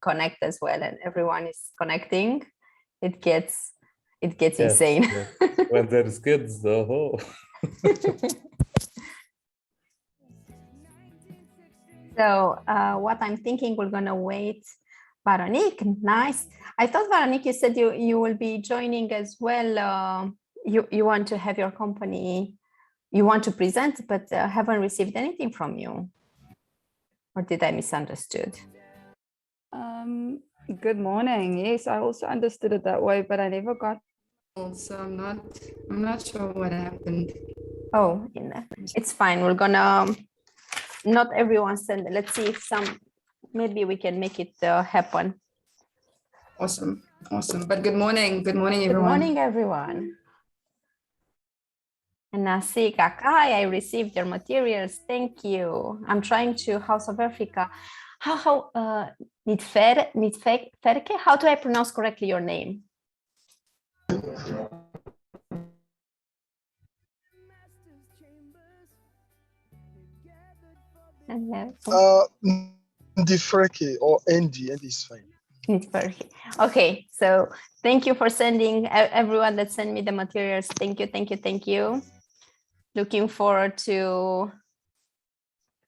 connect as well, and everyone is connecting, it gets Yes, insane. yes. When there's kids, oh. So what I'm thinking, we're gonna wait. Veronique, nice. I thought, Veronique, you said you will be joining as well. You want to have your company, you want to present, but haven't received anything from you. Or did I misunderstood? Good morning. Yes, I also understood it that way, but I never got. So I'm not sure what happened. Oh, it's fine. We're gonna, not everyone send. Let's see if maybe we can make it happen. Awesome. But good morning everyone. Good morning, everyone. And Nasi Kakai, I received your materials. Thank you. I'm trying to House of Africa. How Nitferke? How do I pronounce correctly your name? Nitferke or Andy is fine. Nitferke. Okay, so thank you for sending everyone that sent me the materials. Thank you. Looking forward to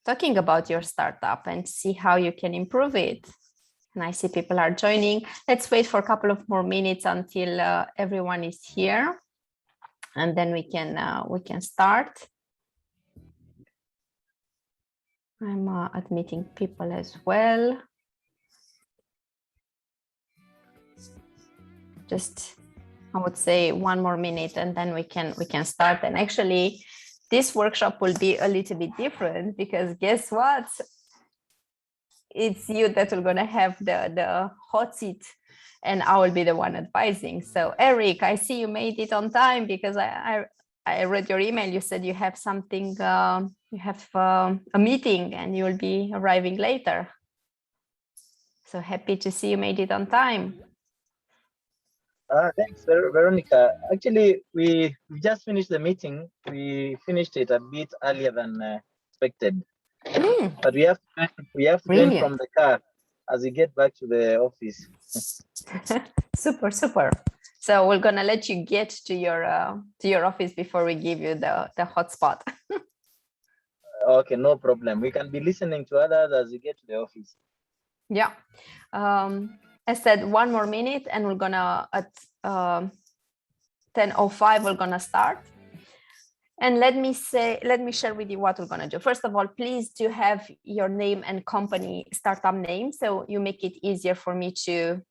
talking about your startup and see how you can improve it. And I see people are joining. Let's wait for a couple of more minutes until everyone is here, and then we can start. I'm admitting people as well. Just, I would say, one more minute, and then we can start. And actually, this workshop will be a little bit different, because guess what? It's you that are going to have the hot seat, and I will be the one advising. So Eric, I see you made it on time, because I read your email. You said you have something, you have a meeting and you will be arriving later. So happy to see you made it on time. Thanks, Veronica. Actually, we just finished the meeting. We finished it a bit earlier than expected. But we have to join from the car as we get back to the office. Super. So we're gonna let you get to your office before we give you the hotspot. Okay, no problem. We can be listening to others as we get to the office. Yeah. I said one more minute, and we're gonna at 10:05 we're gonna start. And let me share with you what we're gonna do. First of all, please do have your name and company startup name, so you make it easier for me to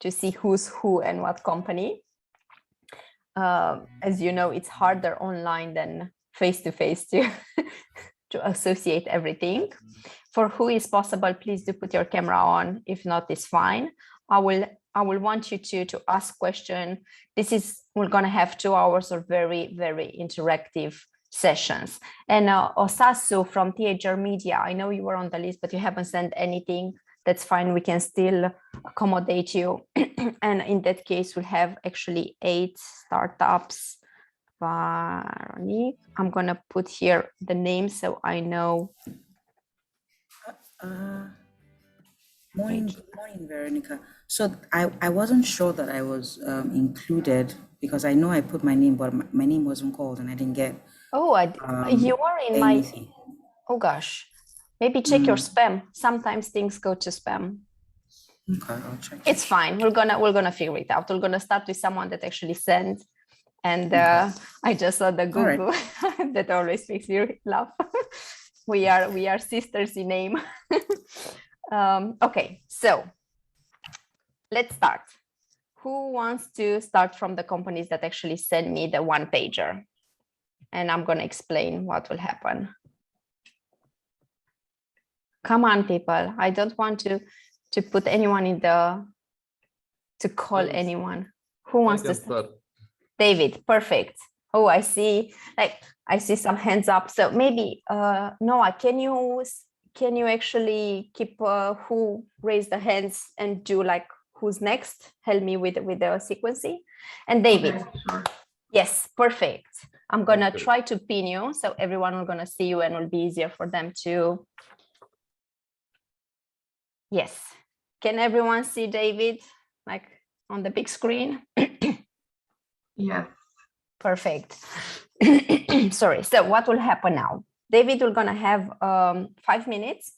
see who's who and what company. As you know, it's harder online than face-to-face to associate everything. For who is possible, please do put your camera on. If not, it's fine. I will want you to ask question. We're gonna have 2 hours of very, very interactive sessions. And Osasu from THR Media, I know you were on the list, but you haven't sent anything. That's fine. We can still accommodate you. And in that case, we'll have actually 8 startups. Veronique, I'm gonna put here the name so I know. Morning, Veronica. So I wasn't sure that I was included, because I know I put my name, but my name wasn't called and I didn't get. Oh, you were in anything. Oh gosh, maybe check your spam. Sometimes things go to spam. Okay, I'll check. It's fine. We're gonna figure it out. We're gonna start with someone that actually sent. And I just saw the Google right. That always makes me laugh. we are sisters in name. Okay, so let's start. Who wants to start from the companies that actually send me the one pager? And I'm going to explain what will happen. Come on, people. I don't want to put anyone in to call anyone. Who wants to start? David, perfect. Oh, I see some hands up. So maybe Noah, can you actually keep who raised the hands and do like who's next? Help me with the sequencing. And David, okay, sure. Yes, perfect. I'm gonna try to pin you so everyone will gonna see you and will be easier for them to. Yes, Can everyone see David like on the big screen? Yes. Perfect. Sorry. So what will happen now? David will gonna have 5 minutes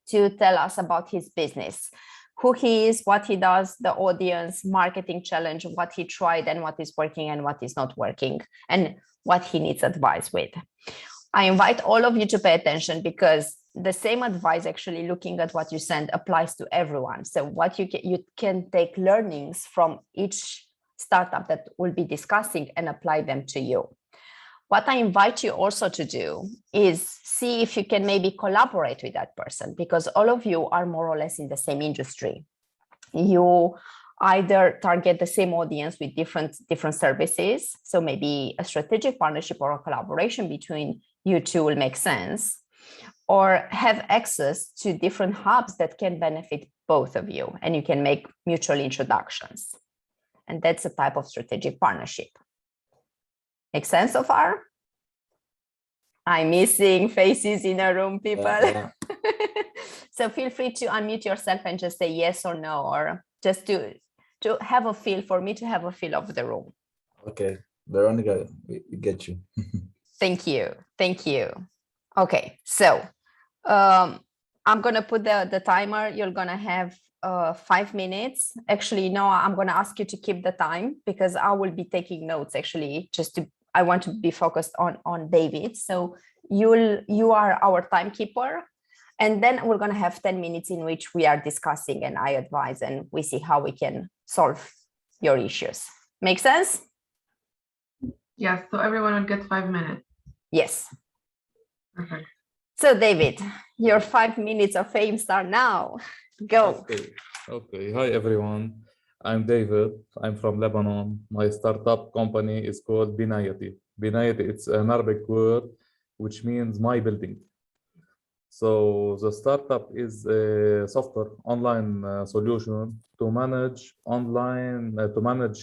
to tell us about his business, who he is, what he does, the audience, marketing challenge, what he tried and what is working and what is not working, and what he needs advice with. I invite all of you to pay attention because the same advice, actually looking at what you send, applies to everyone. So what you can take learnings from each startup that we'll be discussing and apply them to you. What I invite you also to do is see if you can maybe collaborate with that person, because all of you are more or less in the same industry. You either target the same audience with different services. So maybe a strategic partnership or a collaboration between you two will make sense, or have access to different hubs that can benefit both of you, and you can make mutual introductions. And that's a type of strategic partnership. Make sense so far? I'm missing faces in a room, people. Yeah. So feel free to unmute yourself and just say yes or no, or just to have a feel, for me to have a feel of the room. Okay, Veronica, we get you. Thank you. Thank you. Okay, so I'm going to put the timer. You're going to have 5 minutes. Actually, no, I'm going to ask you to keep the time because I will be taking notes, actually, I want to be focused on David. So you are our timekeeper. And then we're going to have 10 minutes in which we are discussing and I advise and we see how we can solve your issues. Make sense? Yes. So everyone would get 5 minutes. Yes. Okay. So David, your 5 minutes of fame start now. Go. Okay. Hi, everyone. I'm David. I'm from Lebanon. My startup company is called Binayati. Binayati, it's an Arabic word, which means my building. So the startup is a software online solution to manage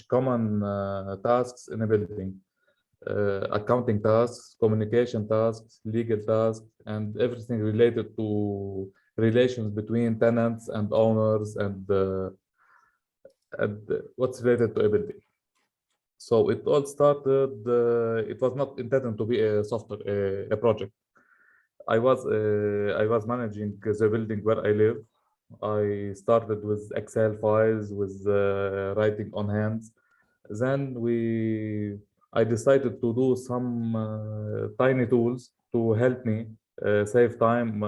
common tasks in a building. Accounting tasks, communication tasks, legal tasks, and everything related to relations between tenants and owners and what's related to a building. So it all started, it was not intended to be a software, a project. I was managing the building where I live. I started with Excel files, with writing on hands. Then I decided to do some tiny tools to help me save time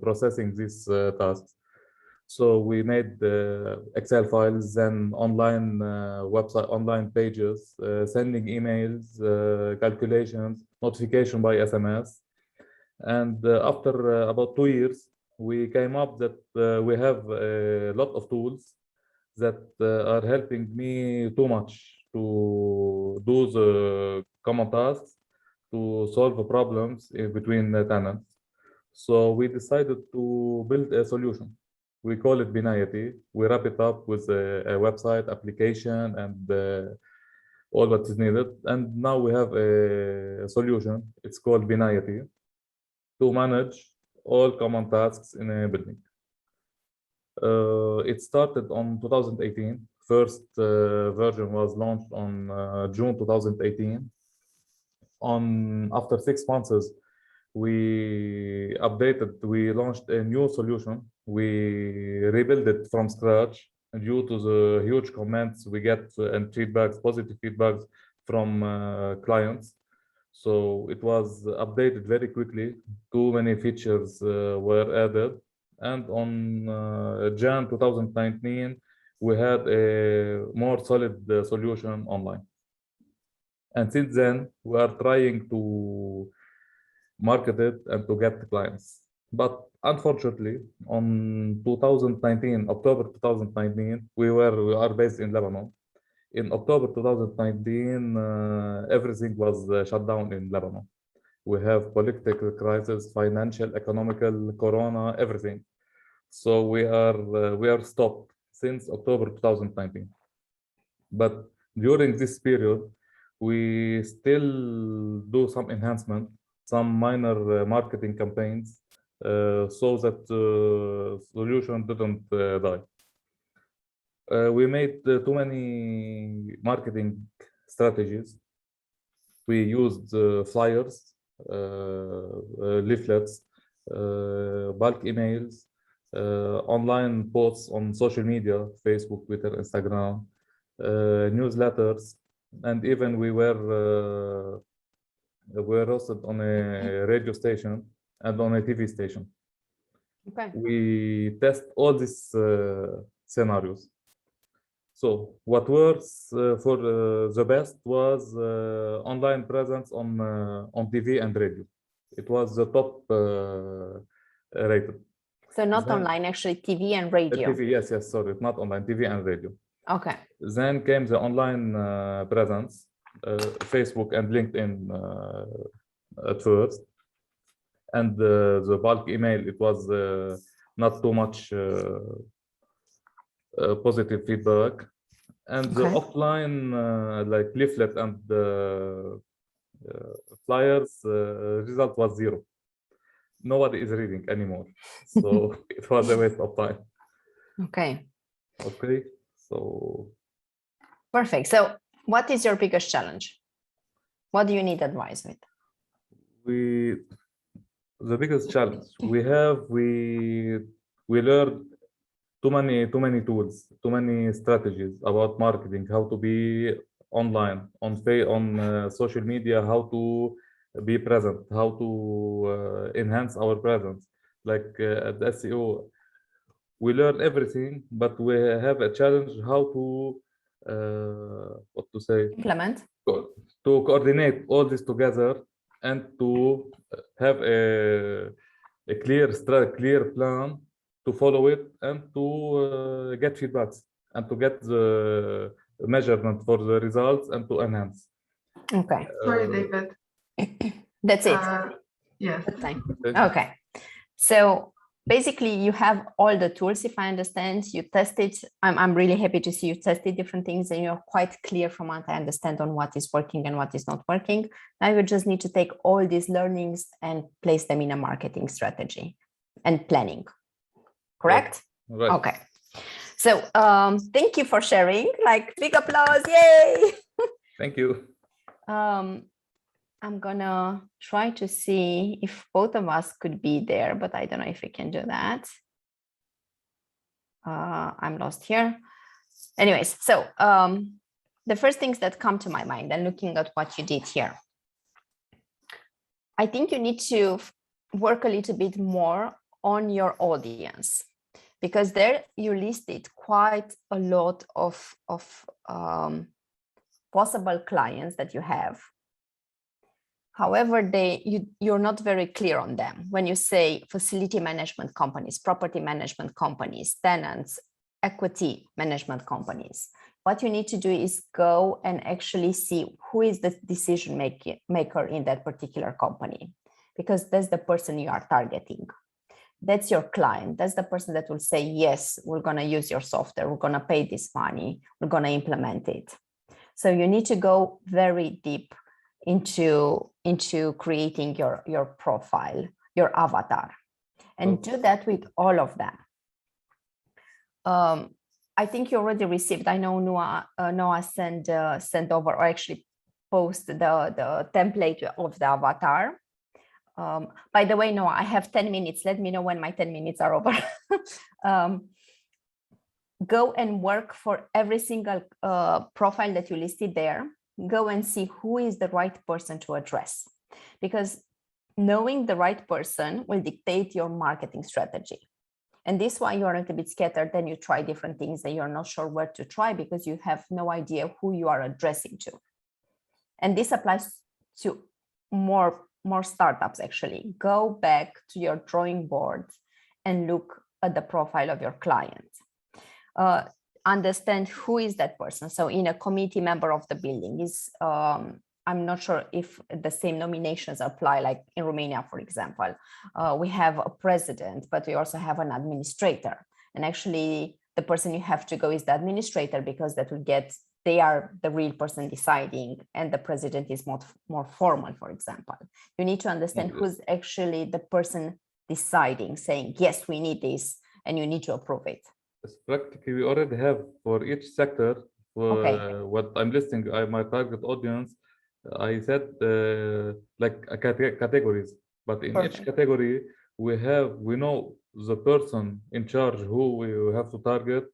processing these tasks. So we made Excel files, then online website, online pages, sending emails, calculations, notification by SMS. And after about 2 years, we came up that we have a lot of tools that are helping me too much to do the common tasks, to solve the problems between the tenants. So we decided to build a solution. We call it Binayati. We wrap it up with a website, application, and all what is needed. And now we have a solution. It's called Binayati to manage all common tasks in a building. It started on 2018. First version was launched on June 2018. After 6 months, we launched a new solution. We rebuilt it from scratch due to the huge comments we get and feedbacks, positive feedbacks from clients. So it was updated very quickly. Too many features were added. And on Jan 2019, we had a more solid solution online. And since then, we are trying to market it and to get clients. But unfortunately, on 2019, October 2019, we are based in Lebanon. In October 2019, everything was shut down in Lebanon. We have political crisis, financial, economical, corona, everything. So we are stopped since October 2019. But during this period, we still do some enhancement, some minor marketing campaigns so that solution didn't die. We made too many marketing strategies. We used flyers, leaflets, bulk emails, online posts on social media, Facebook, Twitter, Instagram, newsletters, and even we were hosted on a radio station and on a TV station. Okay. We test all these scenarios. So what works for the best was online presence on TV and radio. It was the top rated. So not Then- online, actually TV and radio. TV, yes, sorry, not online, TV and radio. Okay. Then came the online presence, Facebook and LinkedIn at first. And the bulk email, it was not too much positive feedback. And the Okay. offline, like leaflet and flyers, result was 0. Nobody is reading anymore. So it was a waste of time. Okay. Okay, so Perfect. So what is your biggest challenge? What do you need advice with? the biggest challenge we have, we learned too many tools, too many strategies about marketing, how to be online, on social media, how to be present, how to enhance our presence. Like at the SEO, we learn everything, but we have a challenge how to what to say, Implement. to coordinate all this together and to have a clear plan to follow it and to get feedbacks and to get the measurement for the results and to enhance. Okay. Sorry, David. That's it. Yes. Good time. Okay. Okay. So basically you have all the tools, if I understand, you tested. I'm really happy to see you tested different things and you're quite clear from what I understand on what is working and what is not working. Now you just need to take all these learnings and place them in a marketing strategy and planning. Correct? Right. Okay. So thank you for sharing, like big applause, yay! Thank you. I'm gonna try to see if both of us could be there, but I don't know if we can do that. I'm lost here. Anyways, so the first things that come to my mind and looking at what you did here, I think you need to work a little bit more on your audience, because there you listed quite a lot of possible clients that you have. However, you're not very clear on them. When you say facility management companies, property management companies, tenants, equity management companies, what you need to do is go and actually see who is the decision maker in that particular company, because that's the person you are targeting. That's your client. That's the person that will say, yes, we're going to use your software. We're going to pay this money. We're going to implement it. So you need to go very deep into creating your profile, your avatar, and do that with all of them. I think you already received, I know Noah sent over, or actually post the template of the avatar. By the way, Noah, I have 10 minutes. Let me know when my 10 minutes are over. Go and work for every single profile that you listed there. Go and see who is the right person to address, because knowing the right person will dictate your marketing strategy. And this is why you're a little bit scattered, then you try different things and you're not sure where to try because you have no idea who you are addressing to. And this applies to more startups actually. Go back to your drawing board and look at the profile of your client. Understand who is that person. So in a committee member of the building is, I'm not sure if the same nominations apply, like in Romania, for example, we have a president, but we also have an administrator. And actually the person you have to go is the administrator, because that will get, they are the real person deciding, and the president is more formal, for example. You need to understand who's actually the person deciding, saying, yes, we need this, and you need to approve it? Practically, we already have for each sector. For Okay. what I'm listing, my target audience, I said like categories, but in each Perfect. category we know the person in charge who we have to target,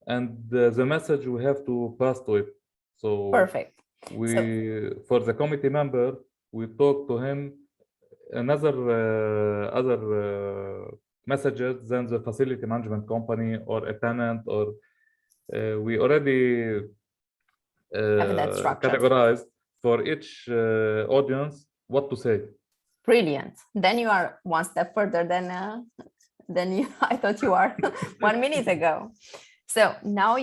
and the message we have to pass to it. So Perfect. for the committee member, we talk to him another other messages than the facility management company or a tenant, or we already Have that structure. categorized for each audience what to say. Brilliant. Then you are one step further than I thought you are 1 minute ago. So now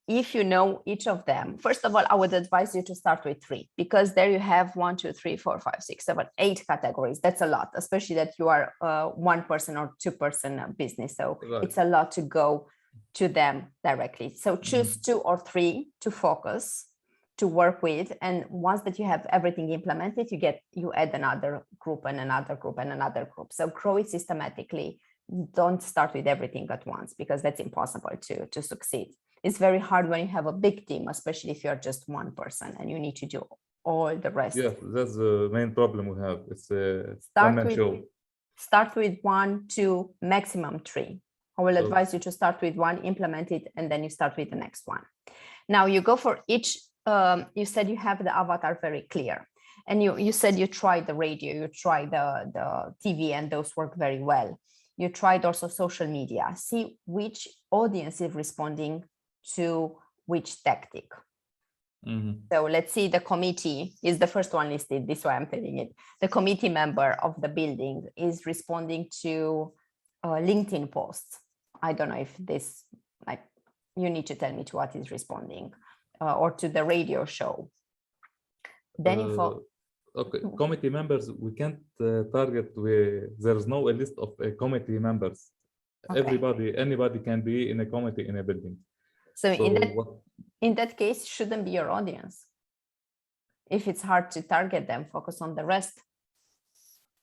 if you know each of them, first of all, I would advise you to start with 3, because there you have 1, 2, 3, 4, 5, 6, 7, 8 categories. That's a lot, especially that you are a 1-person or 2-person business. So Right. it's a lot to go to them directly. So choose 2 or 3 to focus, to work with. And once that you have everything implemented, you add another group and another group and another group. So grow it systematically. Don't start with everything at once, because that's impossible to succeed. It's very hard when you have a big team, especially if you're just 1 person and you need to do all the rest. Yeah, that's the main problem we have. It's a Start one-man with show. Start with 1, 2, maximum 3. I will advise you to start with 1, implement it, and then you start with the next one. Now you go for each. You said you have the avatar very clear, and you said you tried the radio, you tried the TV, and those work very well. You tried also social media. See which audience is responding to which tactic. So let's see, the committee is the first one listed. This is why I'm telling it. The committee member of the building is responding to LinkedIn posts. I don't know if this, like, you need to tell me to what is responding, or to the radio show. Then okay, committee members, we can't target there's no a list of committee members. Okay. Anybody can be in a committee in a building. So in that case, shouldn't be your audience. If it's hard to target them, focus on the rest.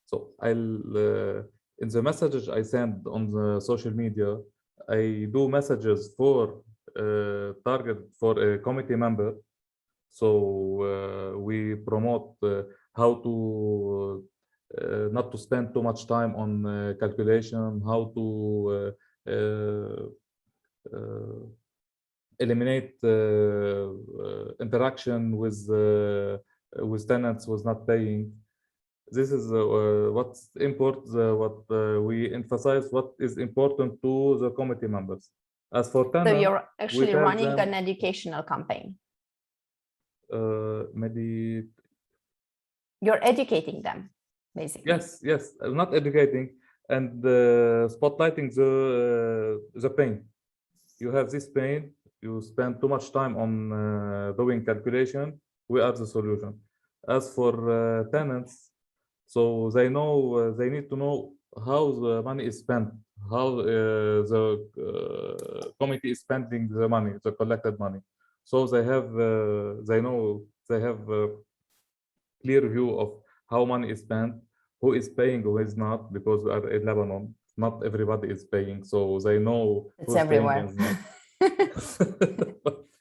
So I'll in the messages I send on the social media, I do messages for target for a committee member. So we promote how to not to spend too much time on calculation, how to eliminate interaction with tenants was not paying. This is what's important. What we emphasize, what is important to the committee members. As for tenants, so you're actually running an educational campaign. You're educating them, basically. Yes, not educating, and spotlighting the pain. You have this pain. You spend too much time on doing calculation. We are the solution. As for tenants, so they know they need to know how the money is spent, how the committee is spending the money, the collected money. So they have they have a clear view of how money is spent, who is paying, who is not, because we are in Lebanon. Not everybody is paying, so they know it's everywhere.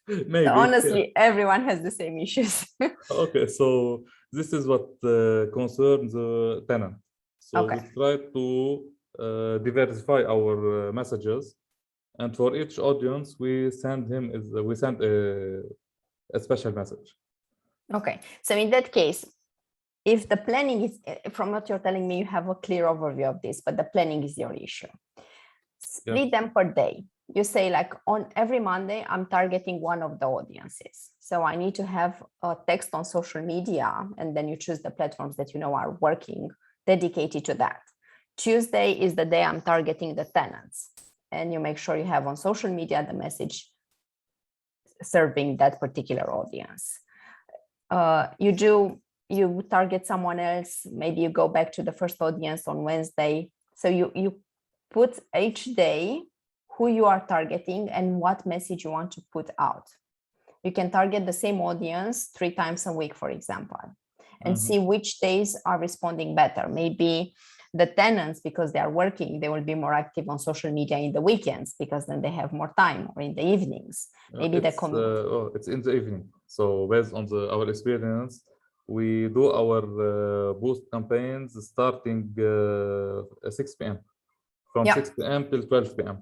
Maybe. Honestly, everyone has the same issues. Okay, so this is what concerns the tenant. So we try to diversify our messages, and for each audience we send a special message. Okay, so in that case, if the planning is, from what you're telling me, you have a clear overview of this, but the planning is your issue. Split them per day. You say, like, on every Monday, I'm targeting one of the audiences. So I need to have a text on social media, and then you choose the platforms that you know are working, dedicated to that. Tuesday is the day I'm targeting the tenants, and you make sure you have on social media the message serving that particular audience. You target someone else, maybe you go back to the first audience on Wednesday. So you put each day who you are targeting and what message you want to put out. You can target the same audience 3 times a week, for example, and see which days are responding better. Maybe The tenants, because they are working, they will be more active on social media in the weekends because then they have more time, or in the evenings. Maybe it's in the evening. So based on our experience, we do our boost campaigns starting 6 p.m. From 6 p.m. till 12 p.m.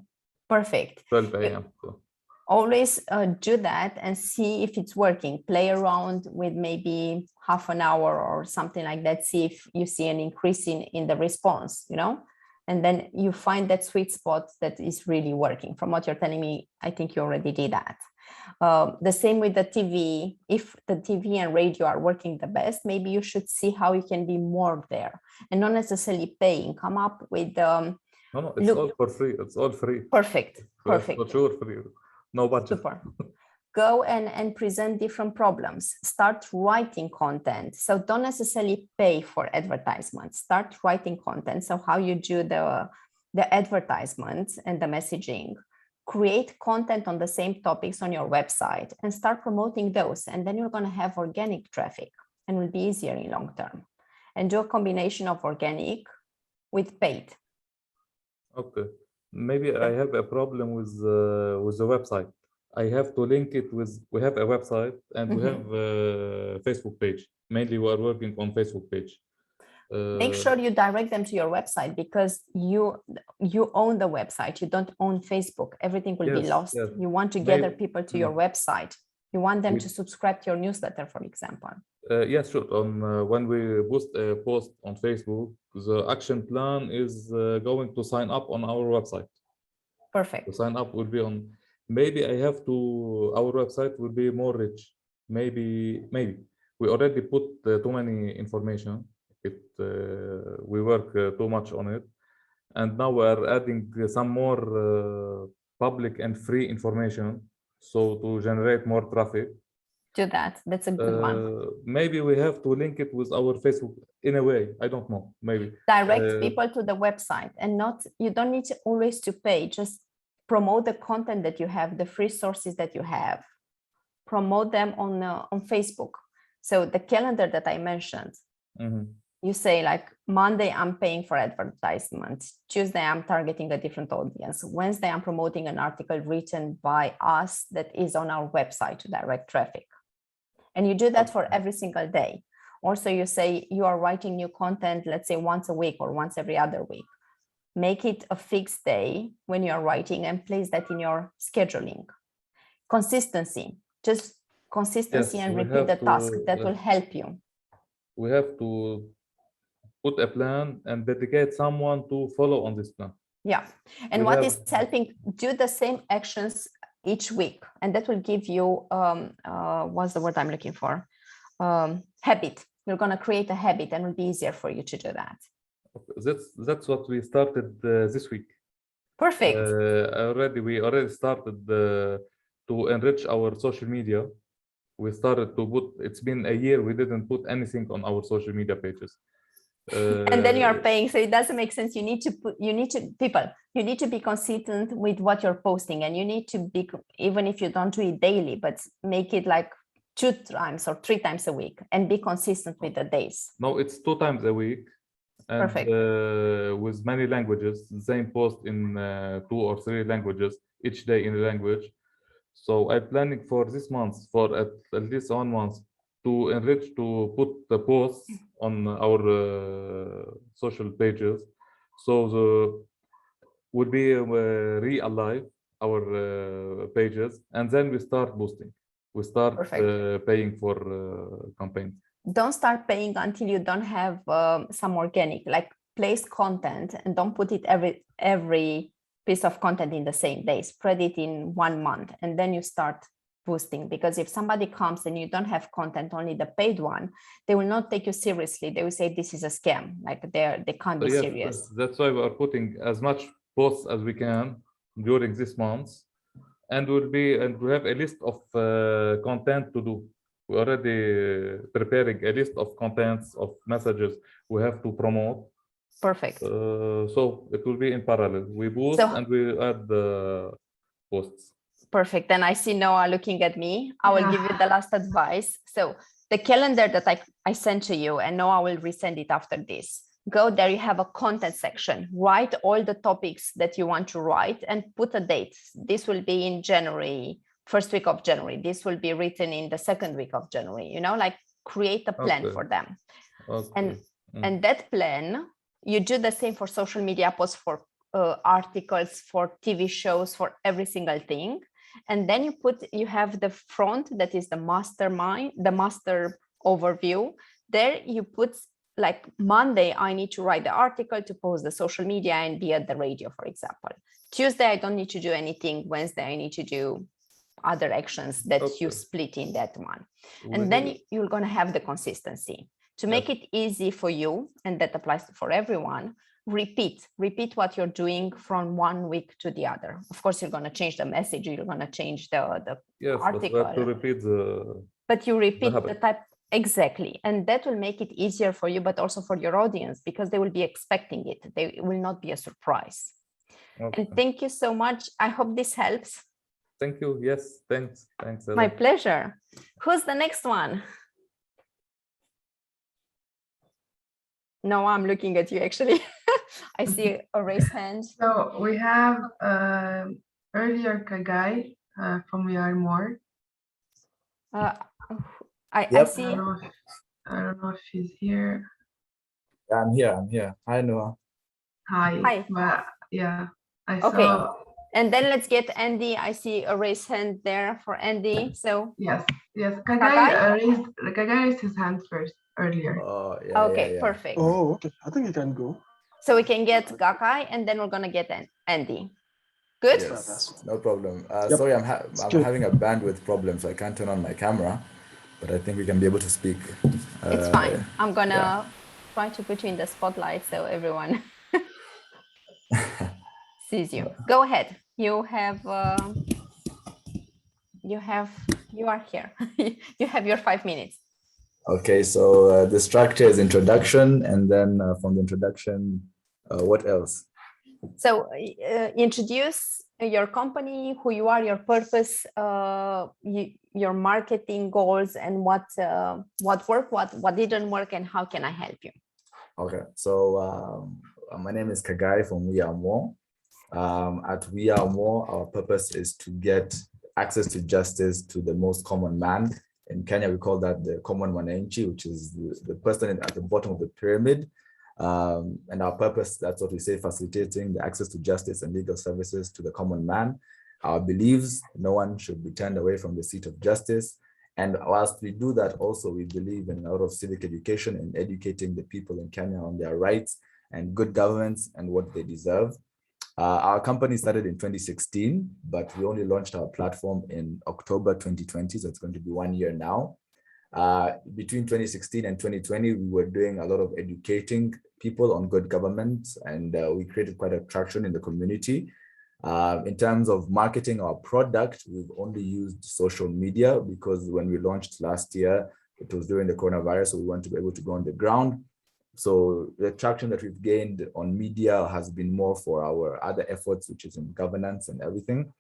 Perfect. 12 a.m. So. Always do that and see if it's working. Play around with maybe half an hour or something like that. See if you see an increase in the response, you know, and then you find that sweet spot that is really working. From what you're telling me, I think you already did that. The same with the TV. If the TV and radio are working the best, maybe you should see how you can be more there and not necessarily paying. Come up with no, it's all for free. It's all free. Perfect. Perfect. For sure, free. No budget. Super. Go and present different problems. Start writing content. So don't necessarily pay for advertisements. Start writing content. So how you do the advertisements and the messaging. Create content on the same topics on your website and start promoting those. And then you're going to have organic traffic and will be easier in long term. And do a combination of organic with paid. Okay. Maybe I have a problem with the website. I have to link it with, we have a website and we have a Facebook page. Mainly we are working on Facebook page. Make sure you direct them to your website because you own the website. You don't own Facebook. Everything will be lost. Yes. You want to gather people to your website. You want them to subscribe to your newsletter, for example. Yes, sure. When we post a post on Facebook, the action plan is going to sign up on our website. Perfect. The sign up will be on. Maybe I have to. Our website will be more rich. Maybe we already put too many information. We work too much on it, and now we are adding some more public and free information. So to generate more traffic. Do that. That's a good one. Maybe we have to link it with our Facebook in a way. I don't know. Maybe direct people to the website, and not, you don't need to always to pay. Just promote the content that you have, the free sources that you have. Promote them on Facebook. So the calendar that I mentioned, you say like Monday I'm paying for advertisements. Tuesday I'm targeting a different audience. Wednesday I'm promoting an article written by us that is on our website to direct traffic. And you do that for every single day. Also, you say you are writing new content, let's say once a week or once every other week. Make it a fixed day when you're writing and place that in your scheduling. Consistency, just consistency, and repeat the task. That will help you. We have to put a plan and dedicate someone to follow on this plan. Yeah. And what is helping, do the same actions each week, and that will give you what's the word I'm looking for, habit. You're going to create a habit and it will be easier for you to do that. That's what we started this week. Perfect. We already started to enrich our social media. We started to put, it's been a year we didn't put anything on our social media pages. And then you are paying, so it doesn't make sense. You need to be consistent with what you're posting, and you need to be, even if you don't do it daily, but make it like 2 times or 3 times a week and be consistent with the days. No, it's 2 times a week. And, perfect. With many languages, the same post in 2 or 3 languages, each day in a language. So I'm planning for this month, for at least 1 month, to enrich, to put the posts on our social pages, so will be re-alive our pages, and then we start boosting. We start paying for campaigns. Don't start paying until you don't have some organic, like place content, and don't put it every piece of content in the same day. Spread it in 1 month, and then you start boosting. Because if somebody comes and you don't have content, only the paid one, they will not take you seriously. They will say this is a scam, like they can't be serious. That's why we are putting as much posts as we can during this month, and we have a list of content to do. We're already preparing a list of contents, of messages we have to promote. Perfect. So it will be in parallel. We boost and we add the posts. Perfect. And I see Noah looking at me. I will give you the last advice. So the calendar that I sent to you, and Noah will resend it after this. go there, you have a content section, write all the topics that you want to write and put a date. This will be in January, first week of January. This will be written in the second week of January, you know, like create a plan for them. And that plan, you do the same for social media posts, for articles, for TV shows, for every single thing. And then you have the front, that is the mastermind, the master overview. There you put like Monday, I need to write the article, to post the social media and be at the radio, for example. Tuesday, I don't need to do anything. Wednesday, I need to do other actions that you split in that one. And then you're going to have the consistency. To make it easy for you, and that applies for everyone, repeat what you're doing from one week to the other. Of course, you're going to change the message, you're going to change the article. But you repeat the type. Exactly. And that will make it easier for you, but also for your audience, because they will be expecting it. It will not be a surprise. And thank you so much. I hope this helps. Thank you. Yes, thanks. Thanks. My pleasure. Who's the next one? No, I'm looking at you actually. I see a raised hand. So we have earlier Kagai from We Are More. I see. I don't know if he's here. Yeah, I'm here. Hi, Noah. Hi. Well, yeah, I Okay. saw. And then let's get Andy. I see a raised hand there for Andy. So Yes. Kagai raised his hand first earlier. Oh, yeah. Okay, yeah. perfect. Oh, okay. I think you can go. So we can get Gakai, and then we're gonna get Andy. Good. Yes, no problem. Yep. Sorry, I'm good. having a bandwidth problem, so I can't turn on my camera, but I think we can be able to speak. It's fine. I'm gonna try to put you in the spotlight so everyone sees you. Go ahead. You are here. You have your 5 minutes. Okay, so the structure is introduction, and then from the introduction, what else? So introduce your company, who you are, your purpose, your marketing goals, and what worked, what didn't work, and how can I help you? Okay, so my name is Kagai from We Are More. At We Are More, our purpose is to get access to justice to the most common man. In Kenya, we call that the common mwananchi, which is the person at the bottom of the pyramid. And our purpose, that's what we say, facilitating the access to justice and legal services to the common man. Our beliefs, no one should be turned away from the seat of justice. And whilst we do that, also we believe in a lot of civic education and educating the people in Kenya on their rights and good governance and what they deserve. Our company started in 2016, but we only launched our platform in October 2020, so it's going to be 1 year now. Between 2016 and 2020, we were doing a lot of educating people on good government, and we created quite a traction in the community. In terms of marketing our product, we've only used social media because when we launched last year, it was during the coronavirus, so we want to be able to go on the ground. So the traction that we've gained on media has been more for our other efforts, which is in governance and everything,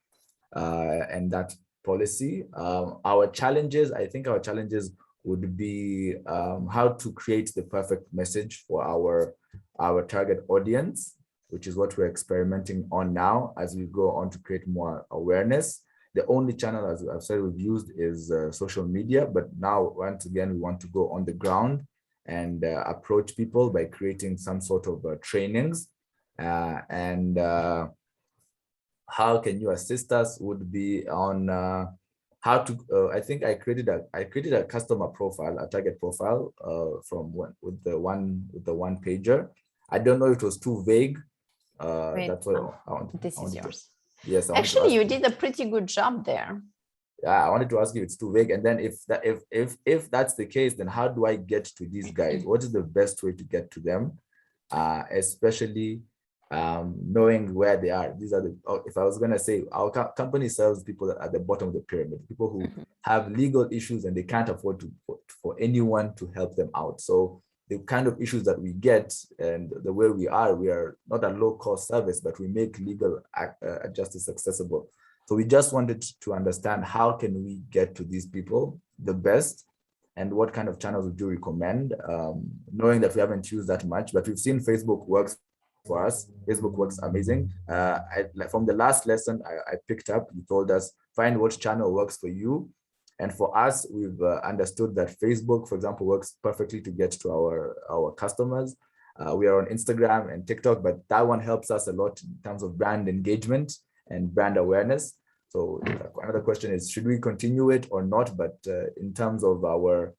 and that policy. Our challenges, I think our challenges would be how to create the perfect message for our target audience, which is what we're experimenting on now as we go on to create more awareness. The only channel, as I've said, we've used is social media, but now once again, we want to go on the ground and approach people by creating some sort of trainings. And how can you assist us would be on how to, I think I created a customer profile, a target profile with the one pager. I don't know if it was too vague. That's what I want. This is yours. Yes. Actually, you did a pretty good job there. Yeah, I wanted to ask you if it's too vague, and then if that's the case, then how do I get to these guys? What is the best way to get to them, especially knowing where they are? These are the. If I was gonna say, our company serves people at the bottom of the pyramid, people who have legal issues and they can't afford for anyone to help them out. So the kind of issues that we get and the way we are not a low-cost service, but we make legal justice accessible. So we just wanted to understand how can we get to these people the best, and what kind of channels would you recommend? Knowing that we haven't used that much, but we've seen Facebook works for us. Facebook works amazing. Like from the last lesson I picked up, you told us, find what channel works for you. And for us, we've understood that Facebook, for example, works perfectly to get to our customers. We are on Instagram and TikTok, but that one helps us a lot in terms of brand engagement and brand awareness. So another question is, should we continue it or not? But in terms of our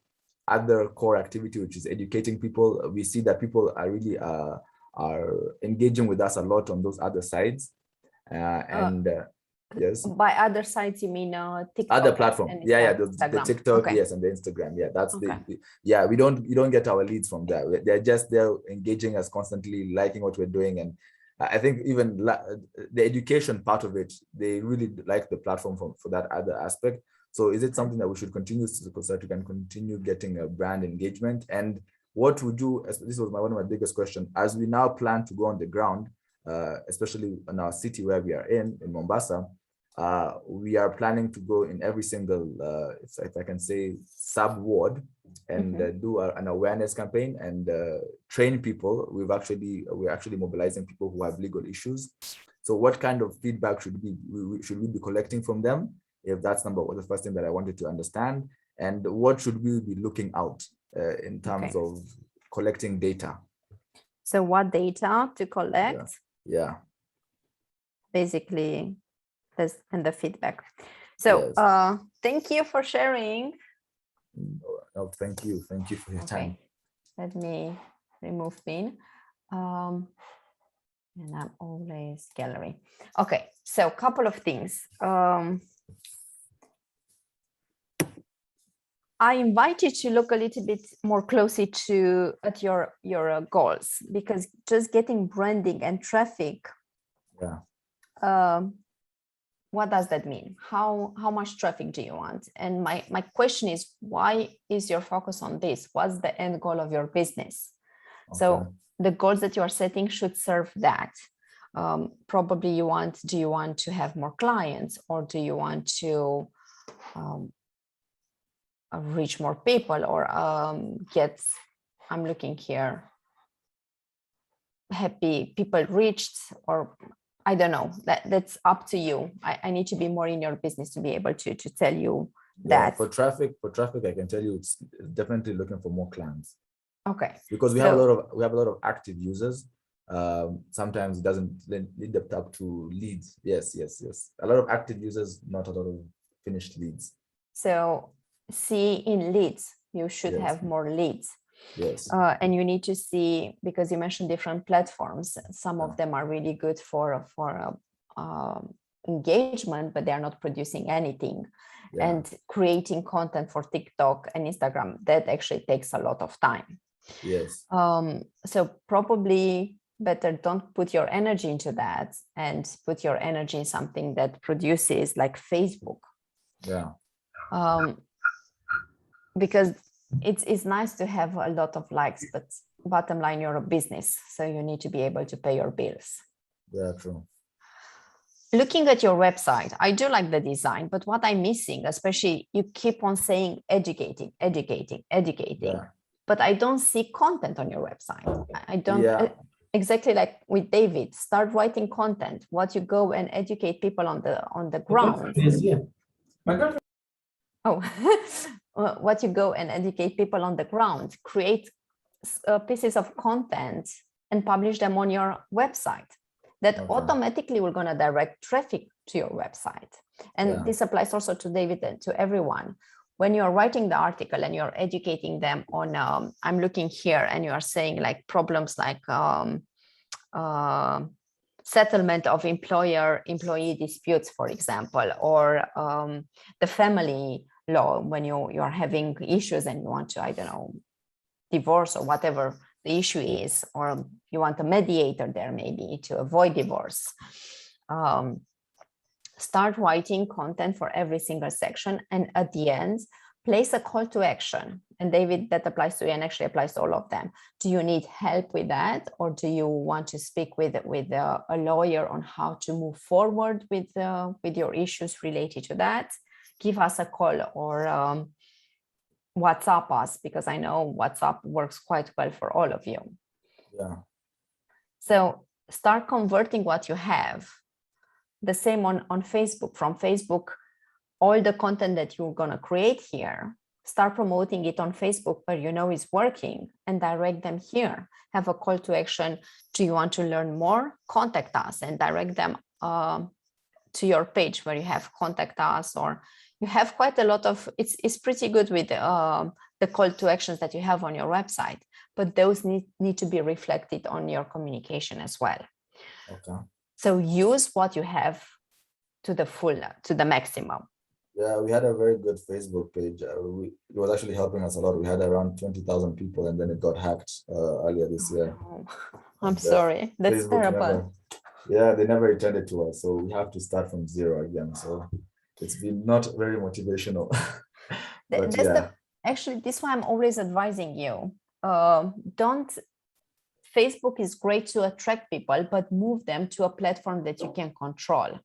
other core activity, which is educating people, we see that people are really are engaging with us a lot on those other sides. Yes. By other sides, you mean TikTok? Other platform. Yeah, the TikTok, okay. yes, and the Instagram. Yeah, that's okay. Yeah, you don't get our leads from there. They're engaging us constantly, liking what we're doing. And I think even the education part of it, they really like the platform for that other aspect. So is it something that we should continue so that we can continue getting a brand engagement? And what would you, this was one of my biggest questions, as we now plan to go on the ground, especially in our city where we are in Mombasa, we are planning to go in every single, if I can say, sub-ward and do an awareness campaign and train people. We're actually mobilizing people who have legal issues. So what kind of feedback should we be collecting from them? If that's the first thing that I wanted to understand. And what should we be looking out in terms of collecting data? So what data to collect? Yeah. Basically, this and the feedback. So yes. Thank you for sharing. No, thank you for your time. Let me remove Pin. And I'm always gallery. Okay, so a couple of things. I invite you to look a little bit more closely at your goals, because just getting branding and traffic. Yeah. What does that mean? How much traffic do you want? And my question is, why is your focus on this? What's the end goal of your business? Okay. So the goals that you are setting should serve that. Probably do you want to have more clients, or do you want to reach more people, or I'm looking here, happy people reached, or I don't know, that's up to you. I need to be more in your business to be able to tell you that. For traffic, I can tell you it's definitely looking for more clients. Okay. Because we have a lot of active users. Sometimes it doesn't lead up to leads. Yes. A lot of active users, not a lot of finished leads. So see, in leads, you should have more leads. Yes. And you need to see, because you mentioned different platforms, some of them are really good for engagement, but they are not producing anything. Yeah. And creating content for TikTok and Instagram, that actually takes a lot of time. Yes. So probably better don't put your energy into that, and put your energy in something that produces, like Facebook. Yeah. Because it's nice to have a lot of likes, but bottom line, you're a business, so you need to be able to pay your bills. Yeah, true. Looking at your website, I do like the design, but what I'm missing, especially, you keep on saying educating, yeah. But I don't see content on your website. I don't, exactly like with David, start writing content, what you go and educate people on the ground. What you go and educate people on the ground, create pieces of content and publish them on your website. That automatically will going to direct traffic to your website. And this applies also to David and to everyone. When you're writing the article and you're educating them on, I'm looking here, and you are saying like problems like settlement of employee disputes, for example, or the family law, when you are having issues and you want to, I don't know, divorce or whatever the issue is, or you want a mediator there maybe to avoid divorce. Start writing content for every single section, and at the end, place a call to action. And David, that applies to you and actually applies to all of them. Do you need help with that, or do you want to speak with a lawyer on how to move forward with your issues related to that? Give us a call, or WhatsApp us, because I know WhatsApp works quite well for all of you. Yeah. So start converting what you have. The same on Facebook. From Facebook, all the content that you're going to create here, start promoting it on Facebook where you know is working, and direct them here. Have a call to action. Do you want to learn more? Contact us, and direct them to your page where you have contact us, or you have quite a lot of, it's pretty good with the call to actions that you have on your website, but those need to be reflected on your communication as well. Okay. So use what you have to the full, to the maximum. Yeah, we had a very good Facebook page. It was actually helping us a lot. We had around 20,000 people, and then it got hacked earlier this year. Oh, I'm sorry. That's Facebook terrible. They never returned it to us. So we have to start from zero again. So it's been not very motivational. But yeah. Actually, this is why I'm always advising you. Facebook is great to attract people, but move them to a platform that you can control.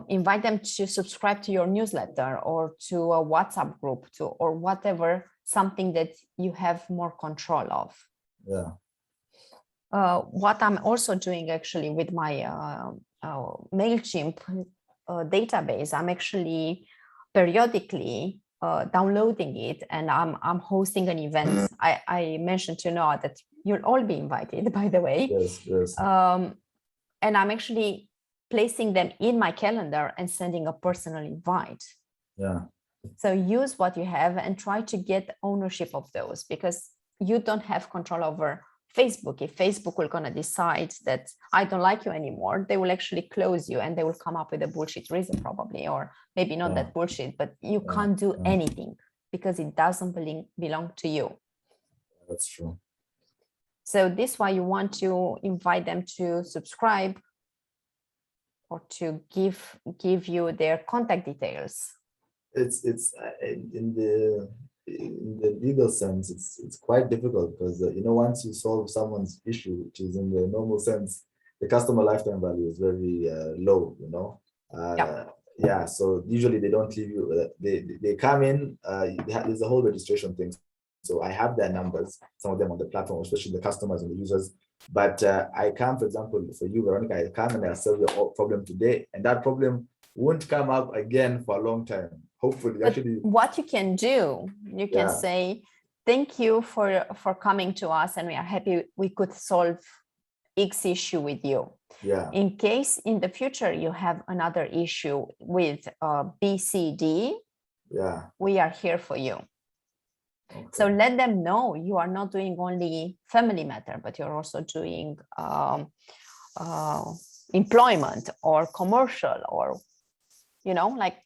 Invite them to subscribe to your newsletter or to a WhatsApp group, or whatever, something that you have more control of. Yeah. What I'm also doing actually with my MailChimp database, I'm actually periodically downloading it, and I'm hosting an event. I mentioned to Noah that you'll all be invited, by the way. Yes, yes. And I'm actually placing them in my calendar and sending a personal invite. Yeah. So use what you have and try to get ownership of those, because you don't have control over Facebook. If Facebook will gonna decide that I don't like you anymore, they will actually close you, and they will come up with a bullshit reason probably, or maybe not that bullshit, but you can't do anything because it doesn't belong to you. That's true. So this is why you want to invite them to subscribe, or to give you their contact details. It's in the legal sense, it's quite difficult, because once you solve someone's issue, which is in the normal sense, the customer lifetime value is very low. Yeah. So usually they don't leave you. They come in. There's a whole registration thing. So I have their numbers, some of them on the platform, especially the customers and the users. But I come, for example, for you, Veronica, I come and I solve your problem today, and that problem won't come up again for a long time. Hopefully, but actually. What you can do, you can say, thank you for coming to us, and we are happy we could solve X issue with you. Yeah. In case in the future you have another issue with B, C, D, we are here for you. Okay. So let them know you are not doing only family matter, but you're also doing employment or commercial, or, like,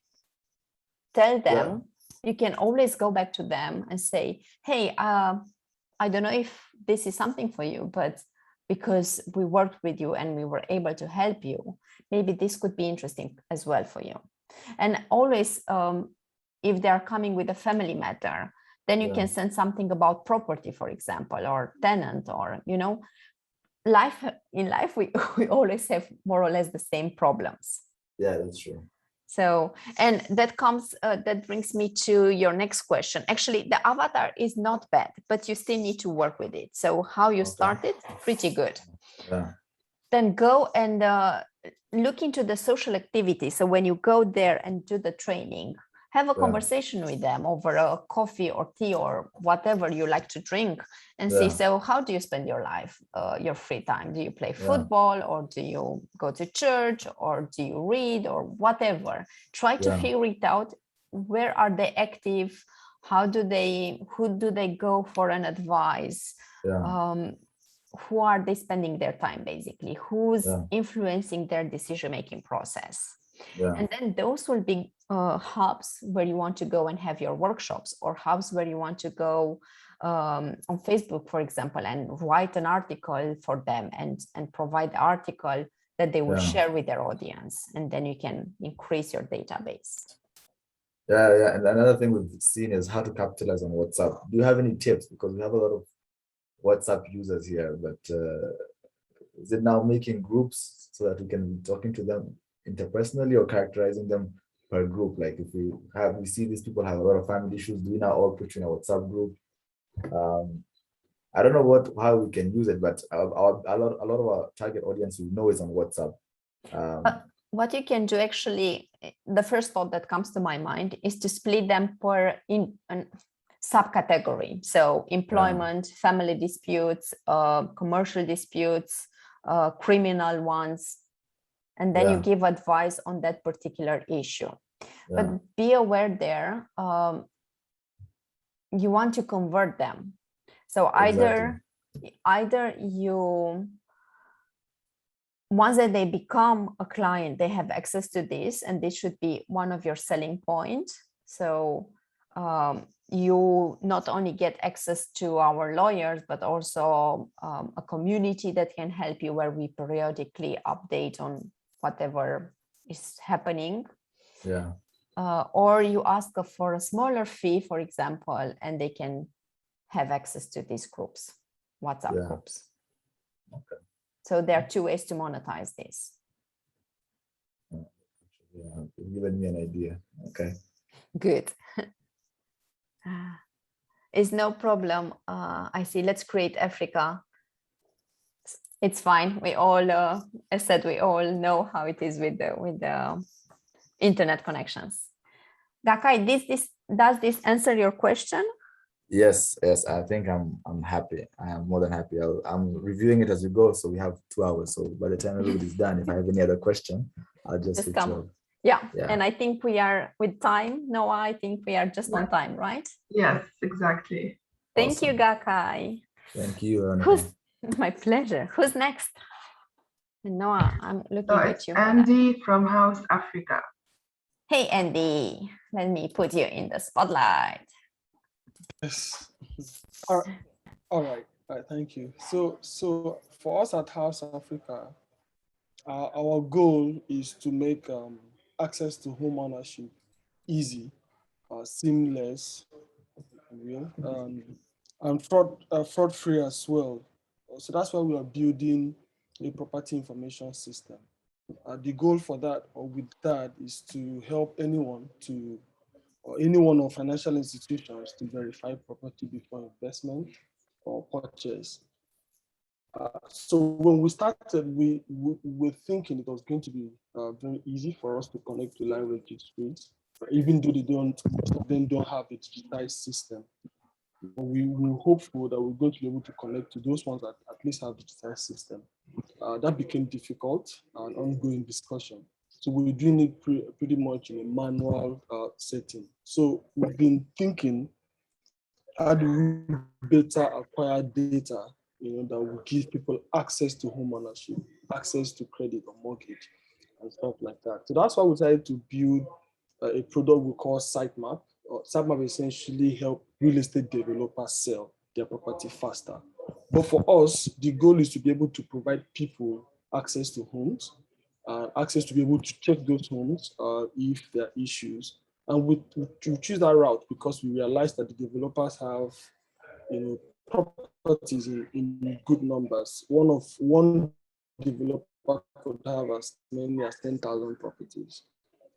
tell them. You can always go back to them and say, hey, I don't know if this is something for you, but because we worked with you and we were able to help you, maybe this could be interesting as well for you. And always, if they are coming with a family matter, then you can send something about property, for example, or tenant, or, in life, we always have more or less the same problems. Yeah, that's true. So, and that brings me to your next question. Actually, the avatar is not bad, but you still need to work with it. So how you started, pretty good. Yeah. Then go and look into the social activity. So when you go there and do the training, have a conversation with them over a coffee or tea or whatever you like to drink, and see, so how do you spend your life, your free time? Do you play football, or do you go to church, or do you read, or whatever? Try to figure it out. Where are they active? Who do they go for an advice? Who are they spending their time, basically? Who's influencing their decision-making process? And then those will be hubs where you want to go and have your workshops, or hubs where you want to go on Facebook, for example, and write an article for them and provide the article that they will share with their audience. And then you can increase your database. Yeah. And another thing we've seen is how to capitalize on WhatsApp. Do you have any tips? Because we have a lot of WhatsApp users here, but is it now making groups so that we can be talking to them interpersonally, or characterizing them per group. Like if we see these people have a lot of family issues, do we not all put you in a WhatsApp group? I don't know how we can use it, but a lot of our target audience we know is on WhatsApp. What you can do actually, the first thought that comes to my mind is to split them in subcategory. So employment, family disputes, commercial disputes, criminal ones, and then you give advice on that particular issue. But be aware there, you want to convert them. So either you, once that they become a client, they have access to this, and this should be one of your selling points. So you not only get access to our lawyers, but also a community that can help you, where we periodically update on whatever is happening. Yeah. Or you ask for a smaller fee, for example, and they can have access to these groups, WhatsApp groups. Okay. So there are two ways to monetize this. Yeah, you've given me an idea. Okay. Good. It's no problem. I see. Let's create Africa. It's fine. We all, as said, we all know how it is with the internet connections. Gakai, does this answer your question? Yes. I think I'm happy. I am more than happy. I'm reviewing it as we go, so we have 2 hours. So by the time everybody's done, if I have any other question, I'll just come. Yeah, and I think we are with time. Noah, I think we are just on time, right? Yes, exactly. Thank you, Gakai. Thank you. My pleasure. Who's next? Noah, I'm looking at you. Andy from House Africa. Hey, Andy. Let me put you in the spotlight. Yes. All right. Thank you. So for us at House Africa, our goal is to make access to home ownership easy, seamless, and fraud-free as well. So that's why we are building a property information system. The goal for that, or with that, is to help anyone or financial institutions to verify property before investment or purchase. So when we started, we were thinking it was going to be very easy for us to connect to land registries, even though most of them don't have a digitized system. We were hopeful that we're going to be able to connect to those ones that at least have a digitized system. That became difficult and ongoing discussion. So we're doing it pretty much in a manual setting. So we've been thinking, how do we better acquire data, that will give people access to home ownership, access to credit or mortgage, and stuff like that. So that's why we decided to build a product we call Sitemap. Sitemap essentially help real estate developers sell their property faster. But for us, the goal is to be able to provide people access to homes, access to be able to check those homes if there are issues. And we choose that route because we realized that the developers have, properties in good numbers. One developer could have as many as 10,000 properties,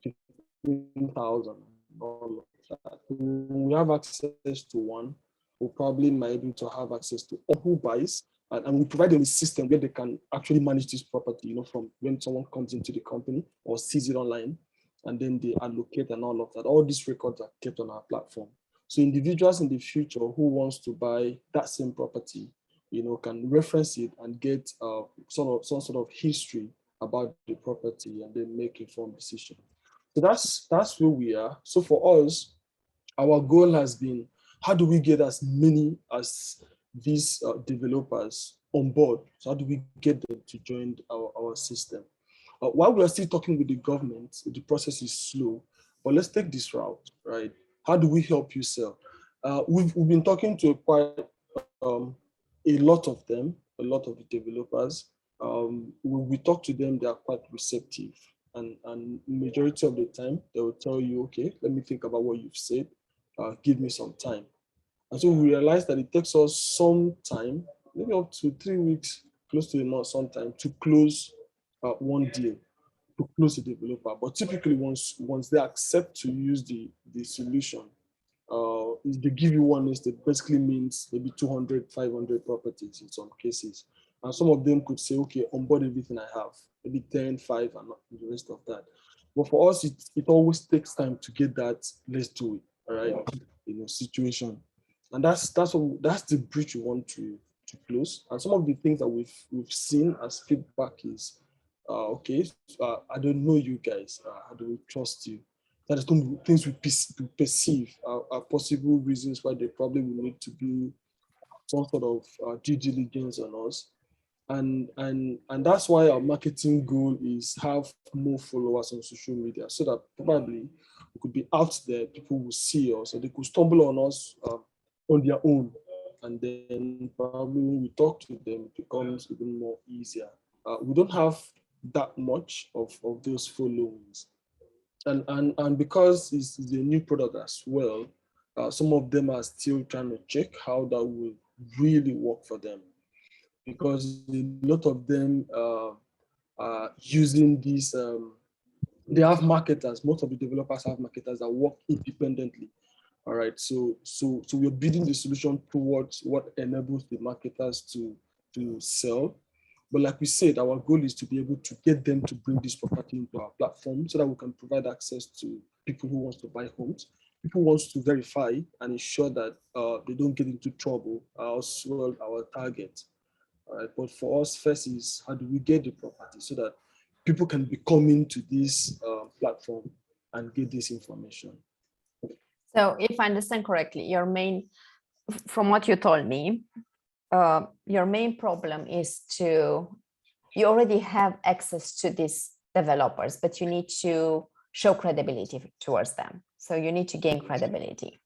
15,000, all of that. When we have access to one, we probably might be able to have access to all who buys, and we provide them a system where they can actually manage this property, from when someone comes into the company or sees it online, and then they allocate and all of that. All these records are kept on our platform. So individuals in the future who wants to buy that same property, can reference it and get some sort of history about the property and then make informed decision. So that's where we are. So for us, our goal has been, how do we get as many as these developers on board? So how do we get them to join our system? While we are still talking with the government, the process is slow, but let's take this route, right? How do we help you sell? We've been talking to quite a lot of them, a lot of the developers. When we talk to them, they are quite receptive. And majority of the time, they will tell you, okay, let me think about what you've said. Give me some time. And so we realized that it takes us some time, maybe up to 3 weeks, close to a month sometime, to close one deal. close the developer. But typically, once they accept to use the solution, if they give you one list, it basically means maybe 200, 500 properties in some cases. And some of them could say, okay, onboard everything I have, maybe 10, 5, and the rest of that. But for us, it always takes time to get that let's do it, all right, situation. And that's the bridge we want to close. And some of the things that we've seen as feedback is, okay, I don't know you guys, how do we trust you? That is some things we perceive are possible reasons why they probably will need to do some sort of due diligence on us. And that's why our marketing goal is have more followers on social media, so that probably we could be out there, people will see us, or they could stumble on us on their own. And then probably when we talk to them, it becomes even more easier. We don't have that much of those followings. And because it's a new product as well, some of them are still trying to check how that will really work for them. Because a lot of them are using these, they have marketers, most of the developers have marketers that work independently. All right, so we're building the solution towards what enables the marketers to sell. But like we said, our goal is to be able to get them to bring this property into our platform so that we can provide access to people who want to buy homes, people who want to verify and ensure that they don't get into trouble, as well our target. All right, but for us, first is how do we get the property so that people can be coming to this platform and get this information. So if I understand correctly, from what you told me, your main problem is you already have access to these developers, but you need to show credibility towards them. So you need to gain credibility.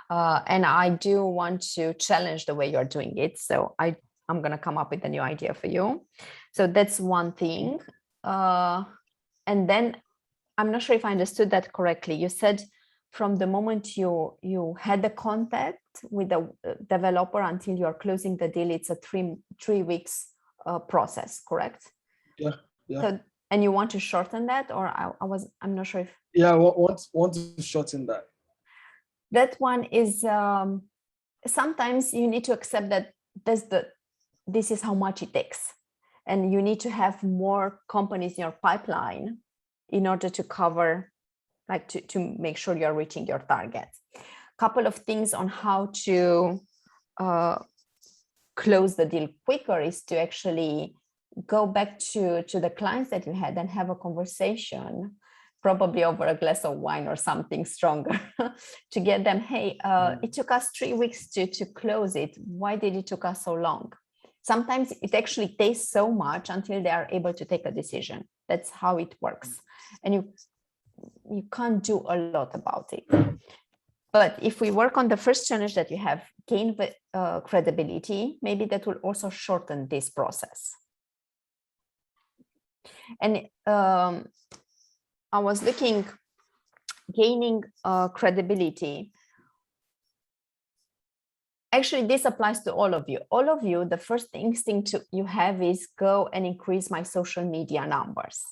And I do want to challenge the way you're doing it. So I'm going to come up with a new idea for you. So that's one thing. And then I'm not sure if I understood that correctly. You said from the moment you had the contact with the developer until you're closing the deal, it's a three weeks process, correct? Yeah. So, and you want to shorten that, or I'm not sure if. Yeah, I want to shorten that. That one is sometimes you need to accept that this is how much it takes, and you need to have more companies in your pipeline in order to cover, like to make sure you're reaching your target. Couple of things on how to close the deal quicker is to actually go back to the clients that you had and have a conversation, probably over a glass of wine or something stronger, to get them, hey, it took us 3 weeks to close it. Why did it took us so long? Sometimes it actually takes so much until they are able to take a decision. That's how it works. And you can't do a lot about it. But if we work on the first challenge that you have, gain credibility, maybe that will also shorten this process. And I was looking, gaining credibility. Actually, this applies to all of you. All of you, the first instinct you have is go and increase my social media numbers.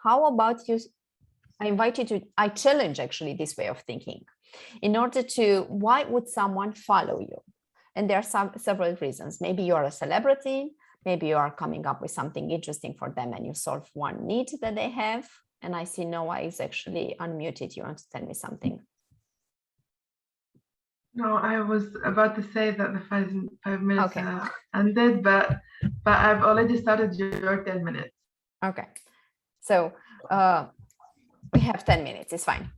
How about you? I challenge actually this way of thinking. In order to, why would someone follow you? And there are several reasons. Maybe you're a celebrity, maybe you are coming up with something interesting for them and you solve one need that they have. And I see Noah is actually unmuted. You want to tell me something? No, I was about to say that the 5 minutes ended, but I've already started your 10 minutes. Okay, so we have 10 minutes. It's fine.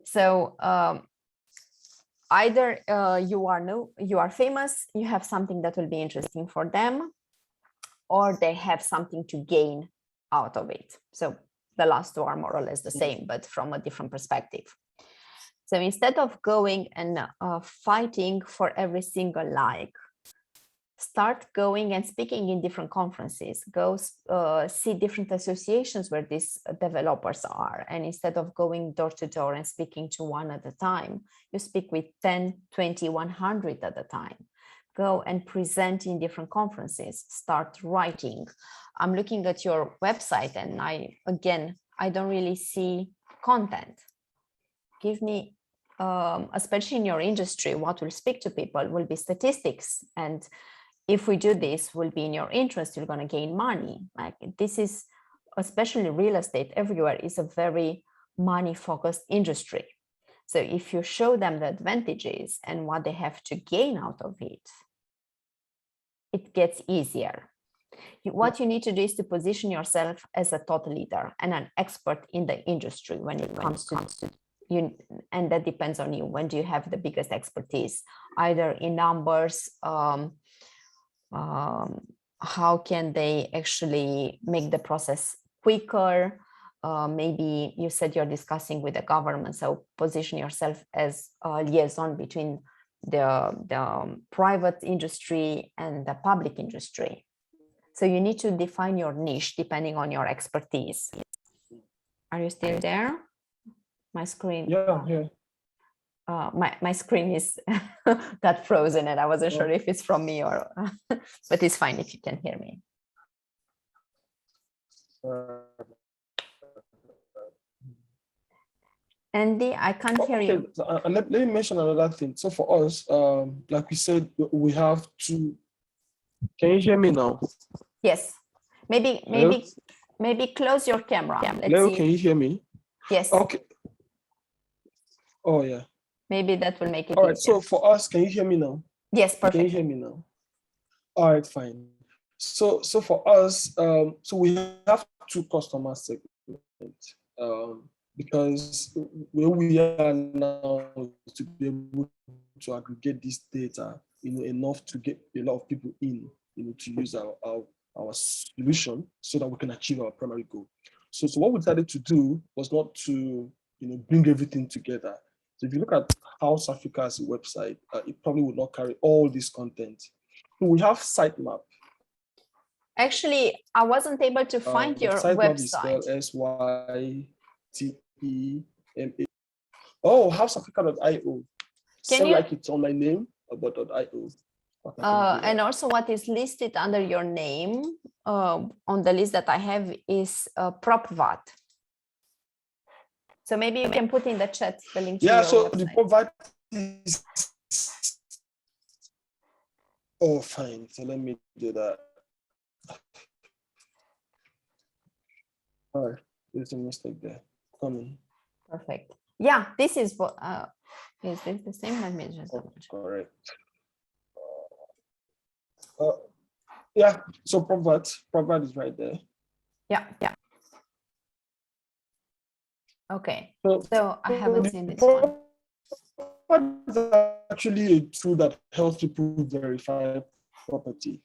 So either you are famous, you have something that will be interesting for them, or they have something to gain out of it. So the last two are more or less the same, but from a different perspective. So instead of going and fighting for every single like, start going and speaking in different conferences, go see different associations where these developers are. And instead of going door to door and speaking to one at a time, you speak with 10, 20, 100 at a time. go and present in different conferences, start writing. I'm looking at your website and I don't really see content. Give me, especially in your industry, what will speak to people will be statistics. And if we do this, will be in your interest, you're going to gain money. Like this is, especially real estate everywhere is a very money-focused industry. So if you show them the advantages and what they have to gain out of it, it gets easier. What you need to do is to position yourself as a thought leader and an expert in the industry when it comes to you, and that depends on you. When do you have the biggest expertise? Either in numbers, how can they actually make the process quicker? Maybe you said you're discussing with the government, so position yourself as a liaison between the private industry and the public industry. So you need to define your niche depending on your expertise. Are you still there? My screen. Yeah. My screen is got frozen and I wasn't sure if it's from me or, but it's fine if you can hear me. Andy, I can't hear you. So, let me mention another thing. So for us, like we said, we have to. Can you hear me now? Yes. Maybe close your camera. Hello, can you hear me? Yes. Okay. Oh yeah. Maybe that will make it all right. easier. So for us, can you hear me now? Yes, perfect. Can you hear me now? All right, fine. So for us, so we have two customer segments. Because where we are now to be able to aggregate this data, enough to get a lot of people in, to use our solution so that we can achieve our primary goal. So what we decided to do was not to, bring everything together. So if you look at House Africa as a website, it probably would not carry all this content. So we have sitemap. Actually, I wasn't able to find your sitemap website. Is spelled SYTEMA. Oh, houseafrica.io. Sound like it's on my name, but .io. And also what is listed under your name on the list that I have is PropVat. So maybe you can put in the chat the link to your so website. the PropVat is... Oh, fine. So let me do that. All right, there's a mistake there. Coming. Perfect. Yeah, this is what is this the same? Let me just double check. Correct. Yeah, so PropVat is right there. Yeah. Okay, so I haven't seen this one. It's actually a tool that helps people verify property.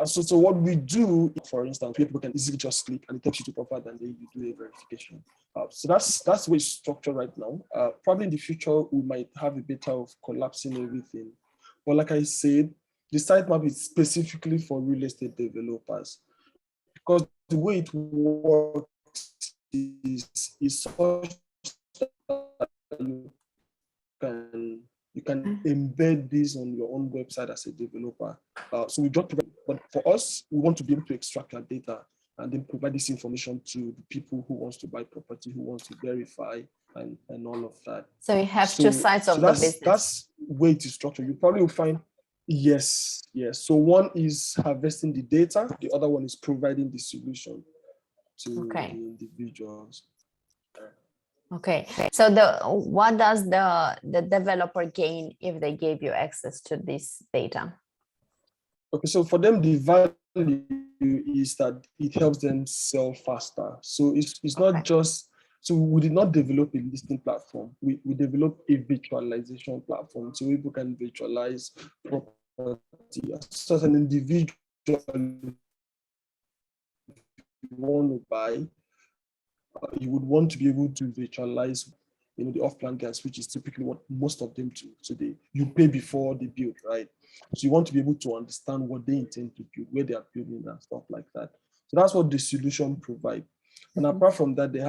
So what we do, for instance, people can easily just click and it takes you to PropVat and then you do a verification. So that's the way it's structured right now. Probably in the future, we might have a bit of collapsing everything. But like I said, the sitemap is specifically for real estate developers because the way it works is such that you can embed this on your own website as a developer. So we just provide, but for us, we want to be able to extract our data and then provide this information to the people who wants to buy property, who wants to verify and all of that. So you have two sides of the business. That's way to structure. You probably will find, yes. So one is harvesting the data, the other one is providing the solution to the individuals. Okay, so what does the developer gain if they gave you access to this data? Okay, so for them, the value is that it helps them sell faster. So it's not just, so we did not develop a listing platform. We developed a virtualization platform so people can virtualize property. So as an individual, if you want to buy, you would want to be able to virtualize, the off-plan gas, which is typically what most of them do today. You pay before they build, right? So you want to be able to understand what they intend to build, where they are building and stuff like that. So that's what the solution provides. And apart from that, they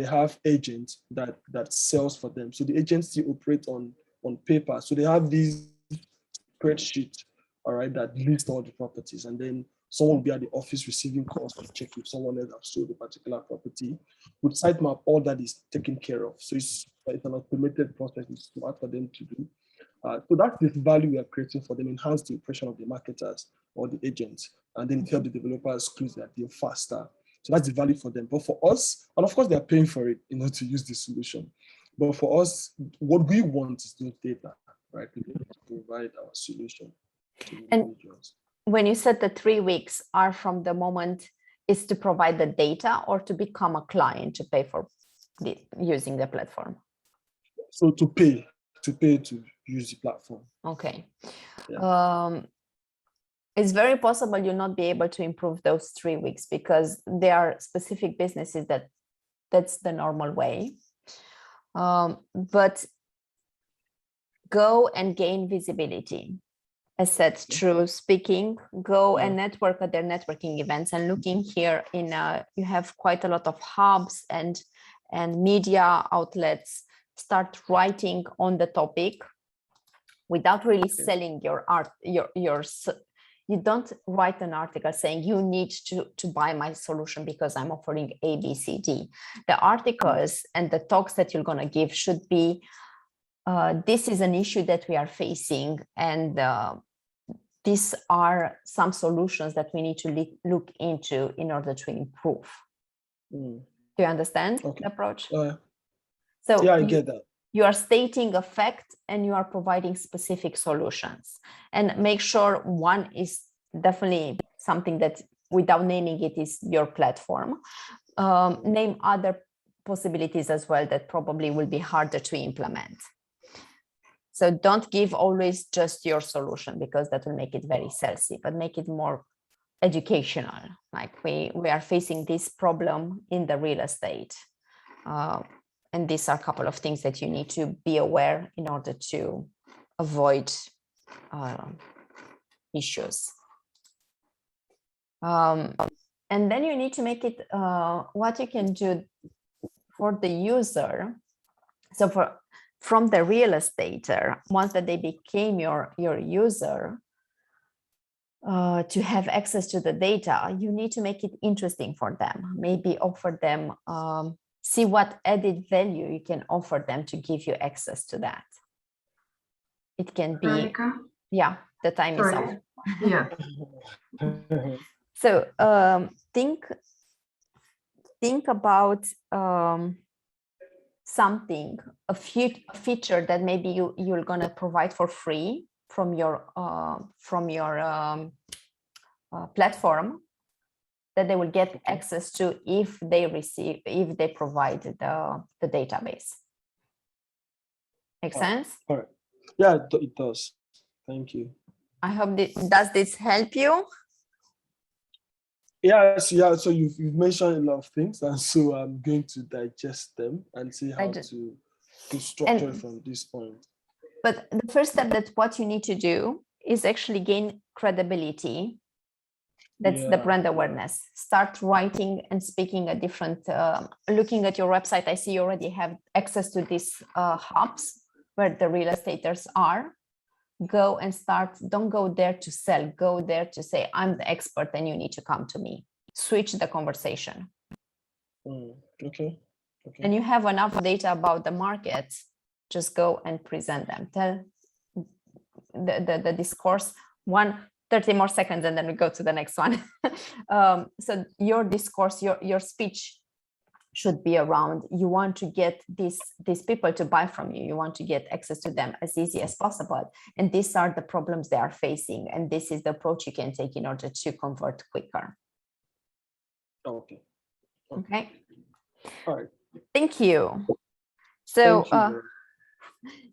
have agents that sells for them. So the agents still operate on on paper. So they have these spreadsheets, all right, that list all the properties, and then someone will be at the office receiving calls to check if someone else has sold a particular property. With sitemap, all that is taken care of. So it's an automated process. It's smart for them to do. So that's the value we are creating for them, enhance the impression of the marketers or the agents, and then help the developers close their deal faster. So that's the value for them. But for us, and of course they're paying for it in order to use the solution. But for us, what we want is those data, right? We need to provide our solution to individuals. When you said the 3 weeks are from the moment is to provide the data or to become a client to pay for using the platform? So to pay to use the platform. Okay. Yeah. It's very possible you'll not be able to improve those 3 weeks because there are specific businesses that's the normal way. But go and gain visibility. As said, through speaking, go and network at their networking events. And looking here in, you have quite a lot of hubs and media outlets. Start writing on the topic without really selling your art. You don't write an article saying you need to buy my solution because I'm offering A, B, C, D. The articles and the talks that you're gonna give should be, this is an issue that we are facing, and these are some solutions that we need to look into in order to improve. Do you understand the approach? So yeah, I get that. You are stating a fact and you are providing specific solutions, and make sure one is definitely something that without naming it is your platform. Name other possibilities as well that probably will be harder to implement. So don't give always just your solution because that will make it very salesy, but make it more educational. Like we are facing this problem in the real estate. And these are a couple of things that you need to be aware in order to avoid issues. And then you need to make it what you can do for the user. So from the real estater, once that they became your user, to have access to the data, you need to make it interesting for them. Maybe offer them, see what added value you can offer them to give you access to that. It can be, Veronica? yeah, the time is up. Yeah. So think about something, a feature that maybe you're gonna provide for free from your platform, that they will get access to if they provide the database. Make sense? All right. Yeah, it does. Thank you. I hope does this help you? Yes, yeah. So you've mentioned a lot of things, and so I'm going to digest them and see how to structure from this point. But the first step, that what you need to do is actually gain credibility. That's the brand awareness. Start writing and speaking at different, looking at your website. I see you already have access to these hubs where the real estaters are. Go and start, don't go there to sell, go there to say, I'm the expert and you need to come to me. Switch the conversation. Okay. And you have enough data about the market, just go and present them. Tell the discourse, 30 more seconds, and then we go to the next one. So your discourse, your speech should be around, you want to get these people to buy from you. You want to get access to them as easy as possible. And these are the problems they are facing. And this is the approach you can take in order to convert quicker. Okay. Okay. All right. Thank you. So,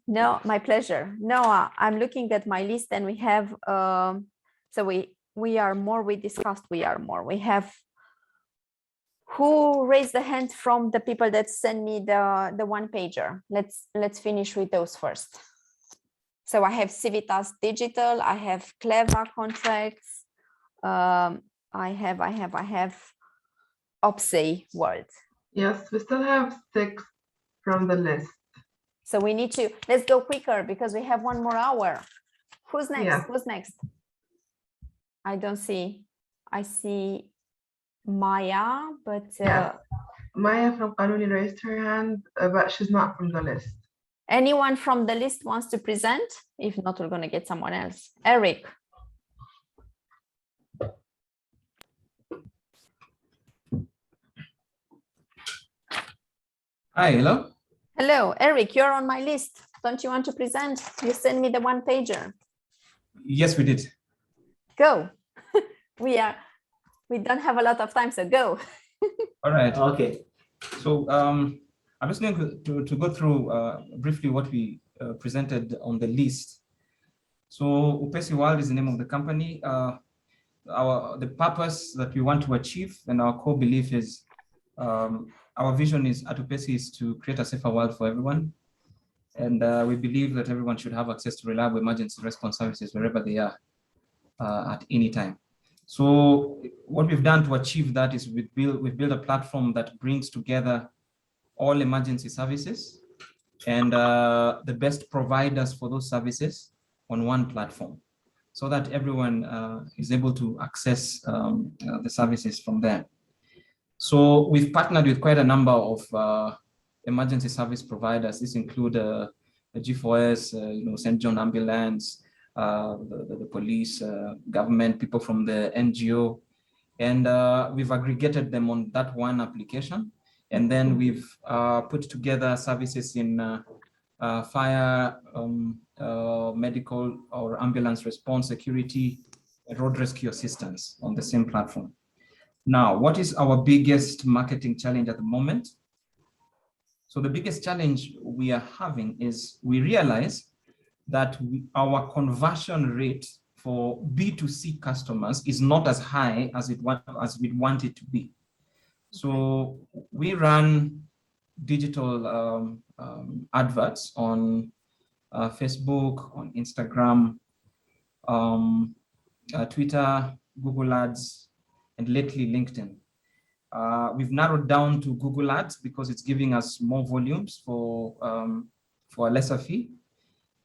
no, my pleasure. Noah, I'm looking at my list and we have, so we are more, we discussed, we are more. We have, who raised the hand from the people that send me the one pager? Let's finish with those first. So I have Civitas Digital, I have Clever Contracts, I have Opsay World. Yes, we still have 6 from the list. So we need to, let's go quicker because we have 1 more hour. Who's next? Yeah. Who's next? I don't see. I see Maya, but Yeah. Maya from Kanuni raised her hand, but she's not from the list. anyone from the list wants to present? If not, we're going to get someone else. Eric. Hi, hello. Hello, Eric, you're on my list. Don't you want to present? You send me the 1-pager. Yes, we did. Go. We don't have a lot of time, so go. All right. Okay. So I'm just going to go through briefly what we presented on the list. So Upesi World is the name of the company. The purpose that we want to achieve and our core belief is our vision is at Upesi is to create a safer world for everyone. And we believe that everyone should have access to reliable emergency response services wherever they are at any time. So what we've done to achieve that is we've built a platform that brings together all emergency services and the best providers for those services on one platform so that everyone is able to access the services from there. So we've partnered with quite a number of emergency service providers. This include the G4S, St. John Ambulance, the police, government, people from the NGO, and we've aggregated them on that one application. And then we've put together services in fire, medical or ambulance response, security, road rescue assistance on the same platform. Now, what is our biggest marketing challenge at the moment? So the biggest challenge we are having is we realize that our conversion rate for B2C customers is not as high as we'd want it to be. So we run digital adverts on Facebook, on Instagram, Twitter, Google Ads, and lately LinkedIn. We've narrowed down to Google Ads because it's giving us more volumes for a lesser fee.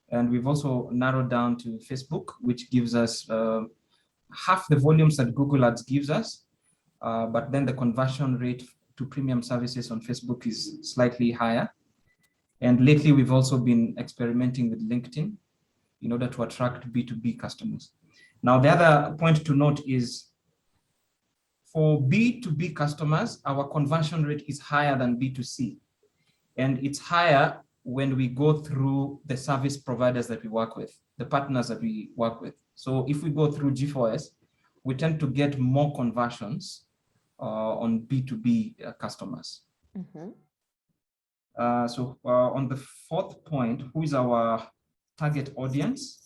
And we've also narrowed down to Facebook, which gives us half the volumes that Google Ads gives us. But then the conversion rate to premium services on Facebook is slightly higher. And lately, we've also been experimenting with LinkedIn in order to attract B2B customers. Now, the other point to note is for B2B customers, our conversion rate is higher than B2C. And it's higher when we go through the service providers that we work with, the partners that we work with. So if we go through G4S, we tend to get more conversions on B2B customers. Mm-hmm. So on the 4th point, who is our target audience?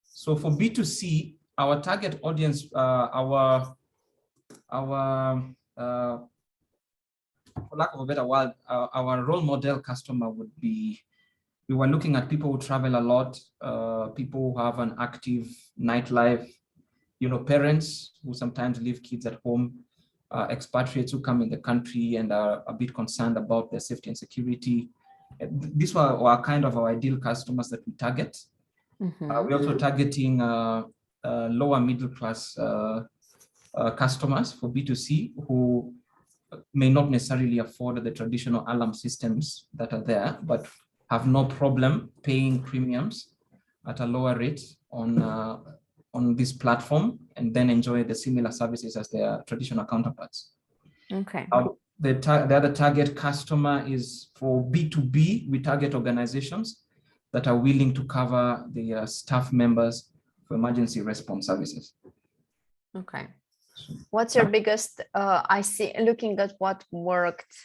So for B2C, our target audience, for lack of a better word, our role model customer would be, we were looking at people who travel a lot, people who have an active nightlife, parents who sometimes leave kids at home, expatriates who come in the country and are a bit concerned about their safety and security. These were kind of our ideal customers that we target. Mm-hmm. We're also targeting lower middle class customers for B2C who may not necessarily afford the traditional alarm systems that are there, but have no problem paying premiums at a lower rate on this platform and then enjoy the similar services as their traditional counterparts. Okay. The other target customer is for B2B. We target organizations that are willing to cover the staff members for emergency response services. Okay. What's your biggest, I see, looking at what worked,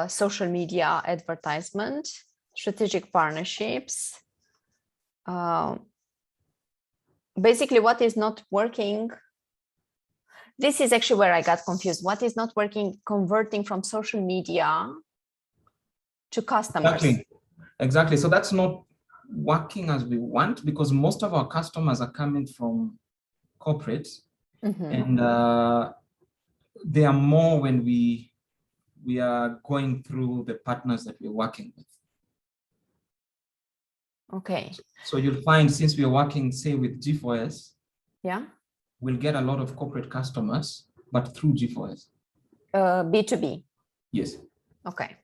social media advertisement, strategic partnerships, basically what is not working. This is actually where I got confused. What is not working, converting from social media to customers? Exactly. So that's not working as we want because most of our customers are coming from corporate. Mm-hmm. And they are more when we are going through the partners that we're working with. Okay. So you'll find, since we are working, say, with G4S, yeah, we'll get a lot of corporate customers, but through G4S. B2B. Yes. Okay.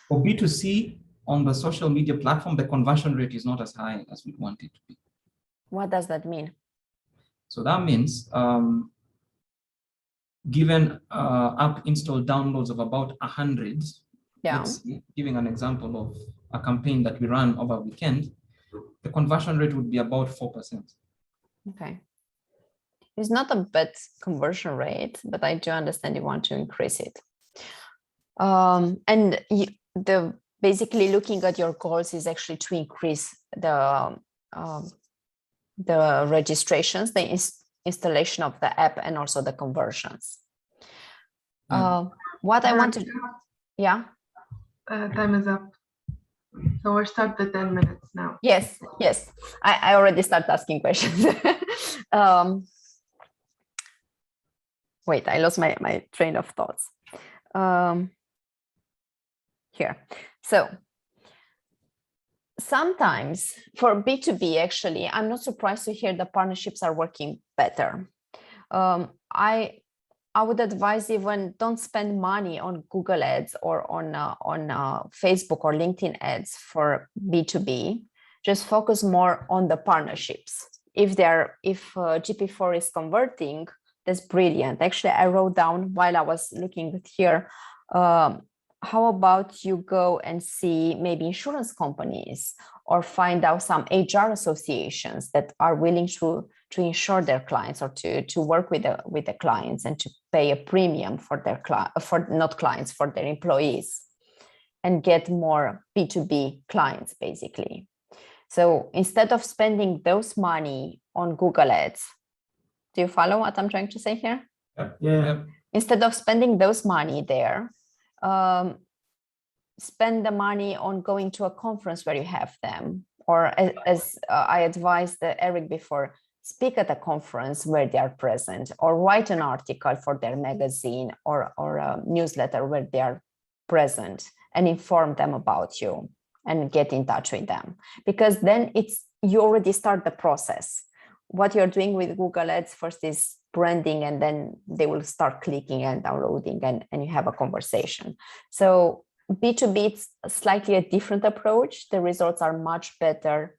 For B2C on the social media platform, the conversion rate is not as high as we want it to be. What does that mean? So that means given app install downloads of about 100, yeah, let's see, giving an example of a campaign that we ran over a weekend, the conversion rate would be about 4%. Okay. It's not a bad conversion rate, but I do understand you want to increase it. And basically looking at your goals is actually to increase the registrations, the installation of the app, and also the conversions. What I want to, yeah. Time is up. So we're start the 10 minutes now. Yes, yes. I already started asking questions. Wait, I lost my train of thoughts. Here. So sometimes for B2B, actually, I'm not surprised to hear the partnerships are working better. I would advise even don't spend money on Google ads or on Facebook or LinkedIn ads for B2B. Just focus more on the partnerships. If GP4 is converting, that's brilliant. Actually, I wrote down while I was looking at here, how about you go and see maybe insurance companies or find out some HR associations that are willing to insure their clients or to work with the clients and to pay a premium for their for their employees and get more B2B clients, basically. So instead of spending those money on Google ads, do you follow what I'm trying to say here? Yeah. Instead of spending those money there, spend the money on going to a conference where you have them, or as I advised Eric before, speak at a conference where they are present, or write an article for their magazine or a newsletter where they are present and inform them about you and get in touch with them, because then you already start the process. What you're doing with Google Ads first is branding, and then they will start clicking and downloading, and you have a conversation. So B2B, it's slightly a different approach. The results are much better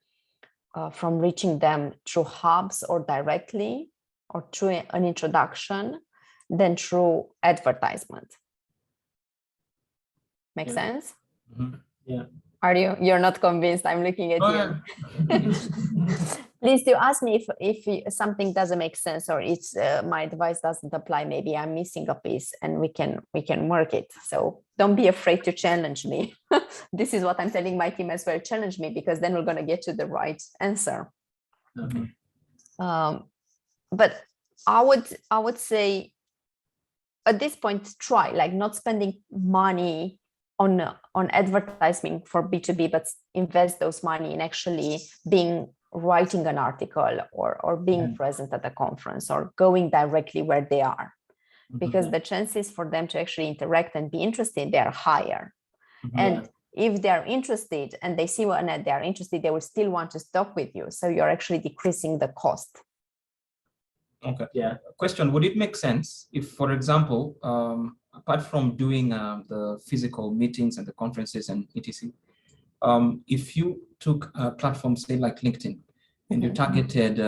from reaching them through hubs or directly or through an introduction than through advertisement. Make sense? Mm-hmm. Yeah. You're not convinced? I'm looking at you. Yeah. Please do ask me if something doesn't make sense, or it's my advice doesn't apply. Maybe I'm missing a piece, and we can work it. So don't be afraid to challenge me. This is what I'm telling my team as well. Challenge me, because then we're going to get to the right answer. Mm-hmm. But I would say at this point, try like not spending money on advertising for B2B, but invest those money in actually writing an article or being present at a conference or going directly where they are, because the chances for them to actually interact and be interested, they are higher. And if they are interested and they see one ad, they are interested, they will still want to talk with you. So you're actually decreasing the cost. Okay. Yeah. Question: would it make sense if, for example, apart from doing the physical meetings and the conferences and etc., if you took a platform, say like LinkedIn, and you targeted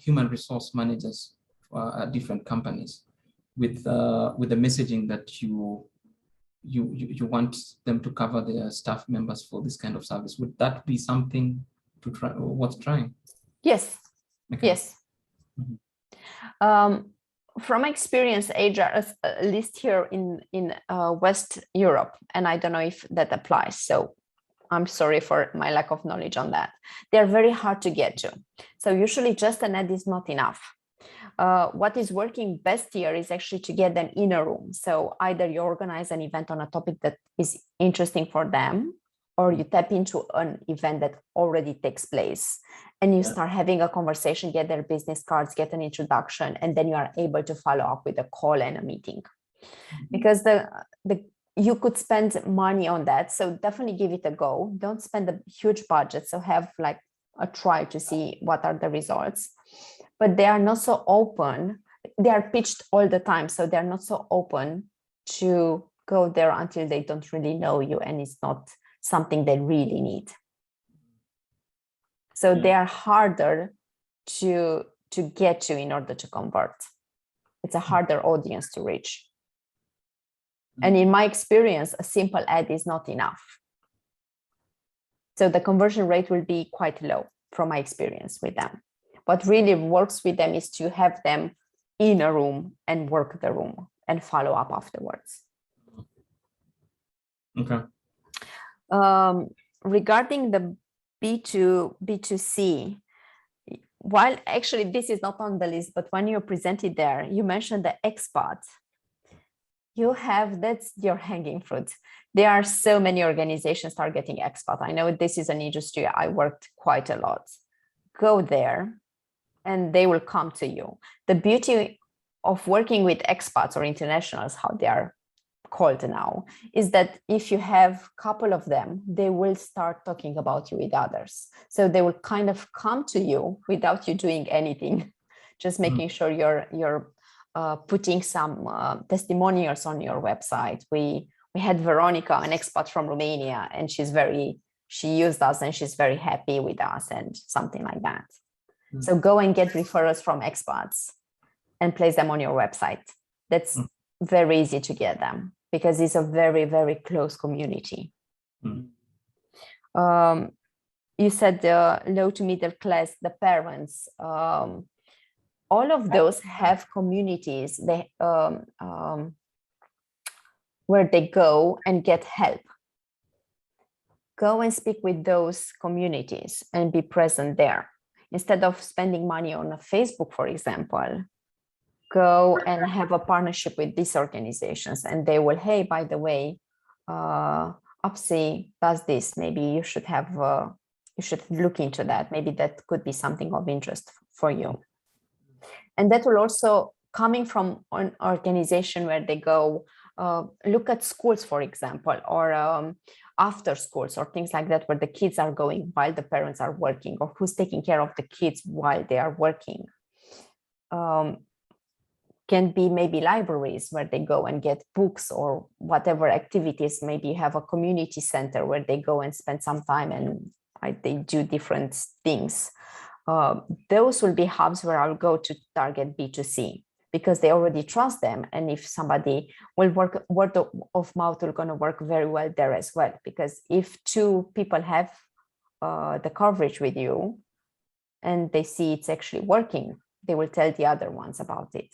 human resource managers at different companies with the messaging that you want them to cover their staff members for this kind of service, would that be something to try, or worth trying? Yes. Okay. Yes. From experience, HR, at least here in West Europe, and I don't know if that applies, so I'm sorry for my lack of knowledge on that. They're very hard to get to. So usually just an ad is not enough. What is working best here is actually to get them in a room. So either you organize an event on a topic that is interesting for them, or you tap into an event that already takes place and you start having a conversation, get their business cards, get an introduction, and then you are able to follow up with a call and a meeting. Because you could spend money on that. So definitely give it a go. Don't spend a huge budget. So have like a trial to see what are the results. But they are not so open. They are pitched all the time. So they're not so open to go there until they don't really know you and it's not something they really need. So they are harder to get to in order to convert. It's a harder audience to reach. And in my experience, a simple ad is not enough. So the conversion rate will be quite low from my experience with them. What really works with them is to have them in a room and work the room and follow up afterwards. Okay. Regarding the B2C, while actually this is not on the list, but when you presented there, you mentioned the expat. That's your hanging fruit. There are so many organizations targeting expat. I know this is an industry I worked quite a lot. Go there and they will come to you. The beauty of working with expats or internationals, how they are called now, is that if you have a couple of them, they will start talking about you with others. So they will kind of come to you without you doing anything, just making sure you're putting some testimonials on your website. We had Veronica, an expat from Romania, and she used us and she's very happy with us and something like that. So go and get referrals from expats and place them on your website. That's very easy to get them because it's a very, very close community. You said the low to middle class, the parents, all of those have communities where they go and get help. Go and speak with those communities and be present there. Instead of spending money on a Facebook, for example, go and have a partnership with these organizations and they will, hey, by the way, UPSI does this. Maybe you should look into that. Maybe that could be something of interest for you. And that will also, coming from an organization where they go, look at schools, for example, or after schools or things like that, where the kids are going while the parents are working, or who's taking care of the kids while they are working. Can be maybe libraries where they go and get books or whatever activities. Maybe you have a community center where they go and spend some time and they do different things. Those will be hubs where I'll go to target B2C because they already trust them. And if somebody will work, word of mouth will going to work very well there as well. Because if two people have the coverage with you and they see it's actually working, they will tell the other ones about it.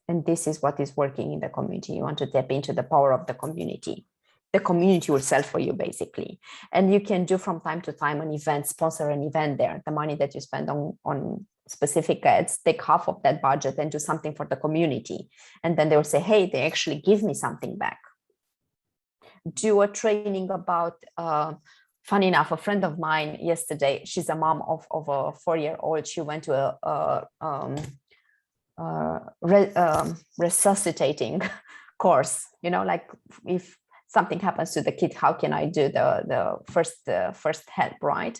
And this is what is working in the community. You want to tap into the power of the community. The community will sell for you, basically. And you can do from time to time an event, sponsor an event there. The money that you spend on specific ads, take half of that budget and do something for the community. And then they will say, hey, they actually give me something back. Do a training about, funny enough, a friend of mine yesterday, she's a mom of a 4-year-old. She went to a resuscitating course, like if something happens to the kid, how can I do the first help, right?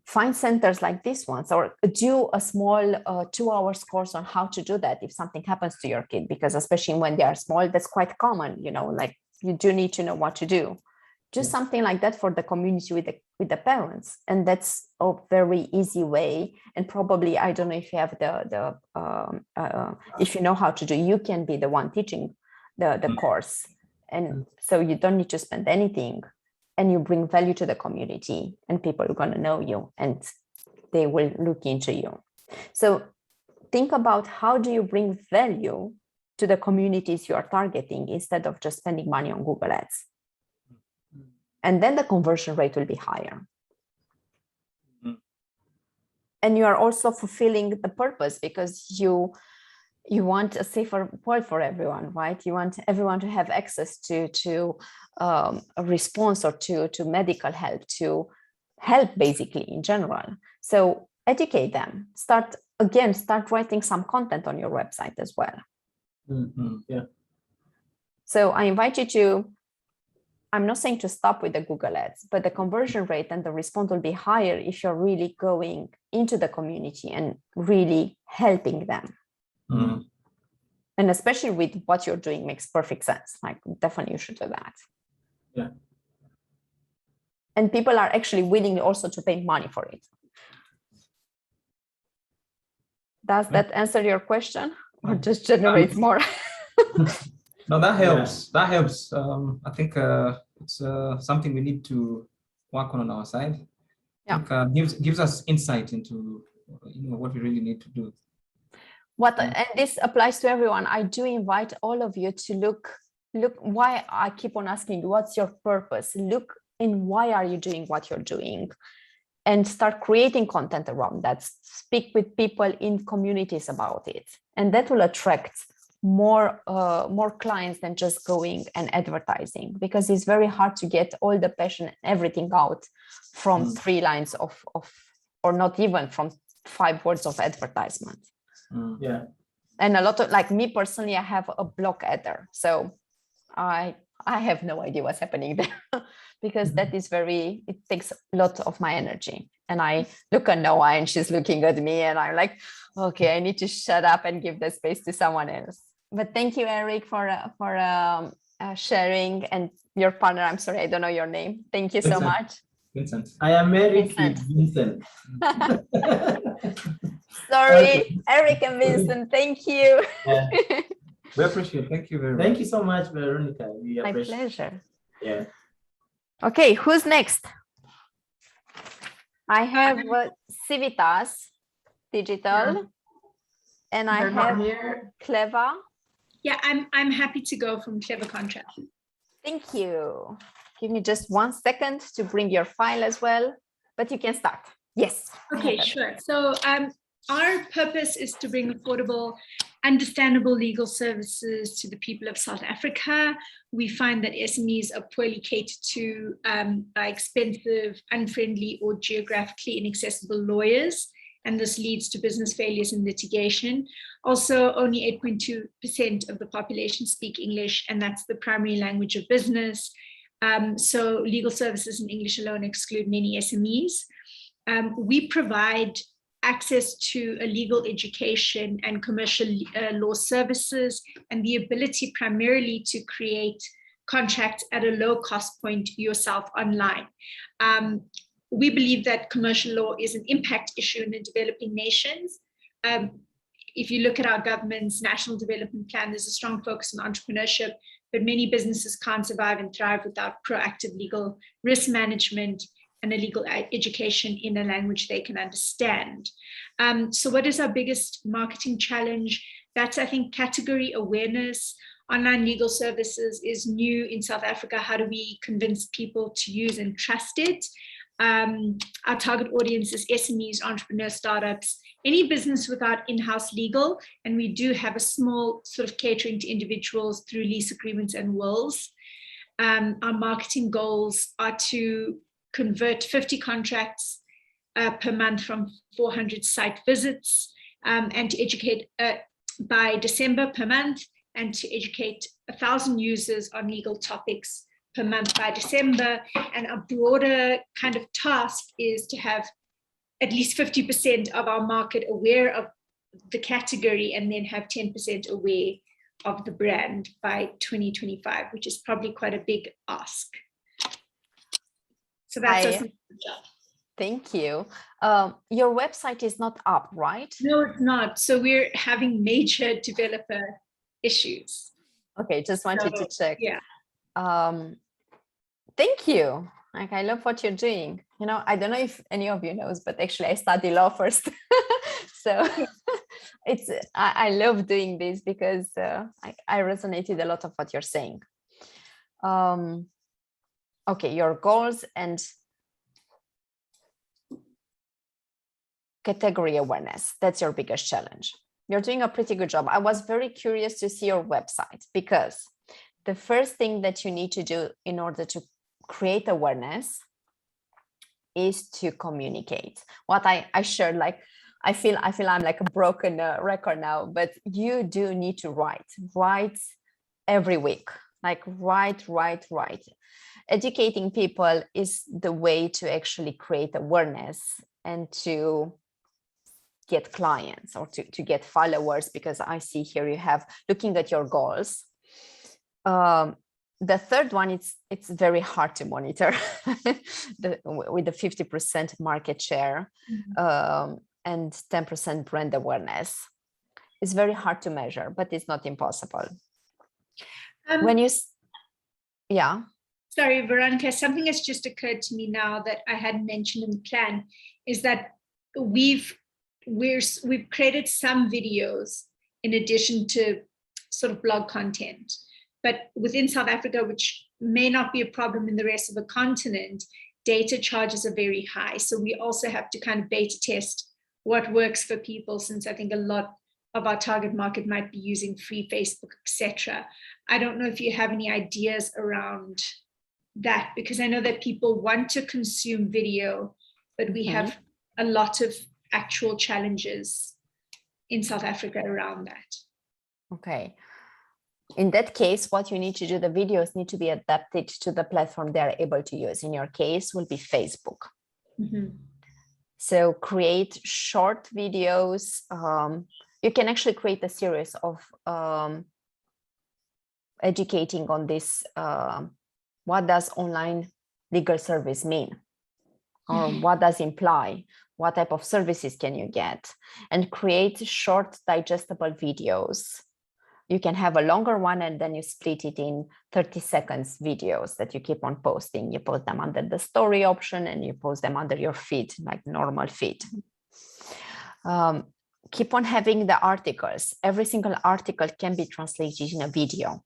Find centers like these ones, or do a small 2-hour course on how to do that if something happens to your kid, because especially when they are small, that's quite common, like you do need to know what to do. Do something like that for the community with the parents, and that's a very easy way. And probably, I don't know if you have if you know how to do, you can be the one teaching the course, and so you don't need to spend anything, and you bring value to the community, and people are going to know you, and they will look into you. So think about how do you bring value to the communities you are targeting instead of just spending money on Google Ads. And then the conversion rate will be higher. And you are also fulfilling the purpose because you want a safer world for everyone, right? You want everyone to have access to a response or to medical help, to help basically in general. So educate them. Start writing some content on your website as well. So I invite you to, I'm not saying to stop with the Google ads, but the conversion rate and the response will be higher if you're really going into the community and really helping them. Mm. And especially with what you're doing makes perfect sense. Like definitely you should do that. Yeah. And people are actually willing also to pay money for it. Does that answer your question or just generates more? No, that helps. That helps. I think it's something we need to work on our side. Yeah. I think, gives us insight into what we really need to do. And this applies to everyone. I do invite all of you to look why I keep on asking, what's your purpose? Look in why are you doing what you're doing, and start creating content around that. Speak with people in communities about it, and that will attract more clients than just going and advertising, because it's very hard to get all the passion and everything out from 3 lines of or not even from 5 words of advertisement. Yeah. And a lot of, like me personally, I have a block adder, so I have no idea what's happening there because that is it takes a lot of my energy. And I look at Noah and she's looking at me and I'm like, okay, I need to shut up and give the space to someone else. But thank you, Eric, for sharing, and your partner. I'm sorry, I don't know your name. Thank you so much. Vincent. I am married to Vincent. Sorry, Okay. Eric and Vincent, thank you. Yeah. We appreciate it. Thank you very much. Thank you so much, Veronica. We My appreciate pleasure. Yeah. Okay, who's next? I have Civitas Digital, and I have Clever. Yeah, I'm happy to go from Clever Contract. Thank you. Give me just 1 second to bring your file as well, but you can start. Yes. Okay, sure. So our purpose is to bring affordable, understandable legal services to the people of South Africa. We find that SMEs are poorly catered to by expensive, unfriendly, or geographically inaccessible lawyers, and this leads to business failures and litigation. Also, only 8.2% of the population speak English, and that's the primary language of business. So legal services in English alone exclude many SMEs. We provide access to a legal education and commercial law services, and the ability primarily to create contracts at a low cost point yourself online. We believe that commercial law is an impact issue in the developing nations. If you look at our government's national development plan, there's a strong focus on entrepreneurship, but many businesses can't survive and thrive without proactive legal risk management and a legal education in a language they can understand. So what is our biggest marketing challenge? That's, I think, category awareness. Online legal services is new in South Africa. How do we convince people to use and trust it? Our target audience is SMEs, entrepreneurs, startups, any business without in-house legal, and we do have a small sort of catering to individuals through lease agreements and wills. Our marketing goals are to convert 50 contracts per month from 400 site visits, and to educate by December per month, and to educate 1,000 users on legal topics per month by December. And a broader kind of task is to have at least 50% of our market aware of the category, and then have 10% aware of the brand by 2025, which is probably quite a big ask. So that's Thank you. Your website is not up, right? No, it's not. So we're having major developer issues. Okay, just wanted to check. Yeah. Thank you. Like, I love what you're doing. You know, I don't know if any of you knows, but actually I studied law first. So I love doing this because I resonated a lot of what you're saying. Okay, your goals and category awareness. That's your biggest challenge. You're doing a pretty good job. I was very curious to see your website, because the first thing that you need to do in order to create awareness is to communicate. What I shared, like, I feel I'm like a broken record now, but you do need to write every week. like right. Educating people is the way to actually create awareness and to get clients or to get followers, because I see here you have looking at your goals. The third one, it's very hard to monitor with the 50% market share and 10% brand awareness. It's very hard to measure, but it's not impossible. When you, yeah. Sorry, Veronica, something has just occurred to me now that I hadn't mentioned in the plan is that we've created some videos in addition to sort of blog content, but within South Africa, which may not be a problem in the rest of the continent, data charges are very high. So we also have to kind of beta test what works for people, since I think a lot of our target market might be using free Facebook, etc. I don't know if you have any ideas around that, because I know that people want to consume video, but we have a lot of actual challenges in South Africa around that. Okay. In that case, what you need to do, the videos need to be adapted to the platform they're able to use. In your case, will be Facebook. So create short videos. You can actually create a series of educating on this. What does online legal service mean? Or what does it imply? What type of services can you get? And create short digestible videos. You can have a longer one and then you split it in 30 seconds videos that you keep on posting. You post them under the story option and you post them under your feed, like normal feed. Keep on having the articles. Every single article can be translated in a video.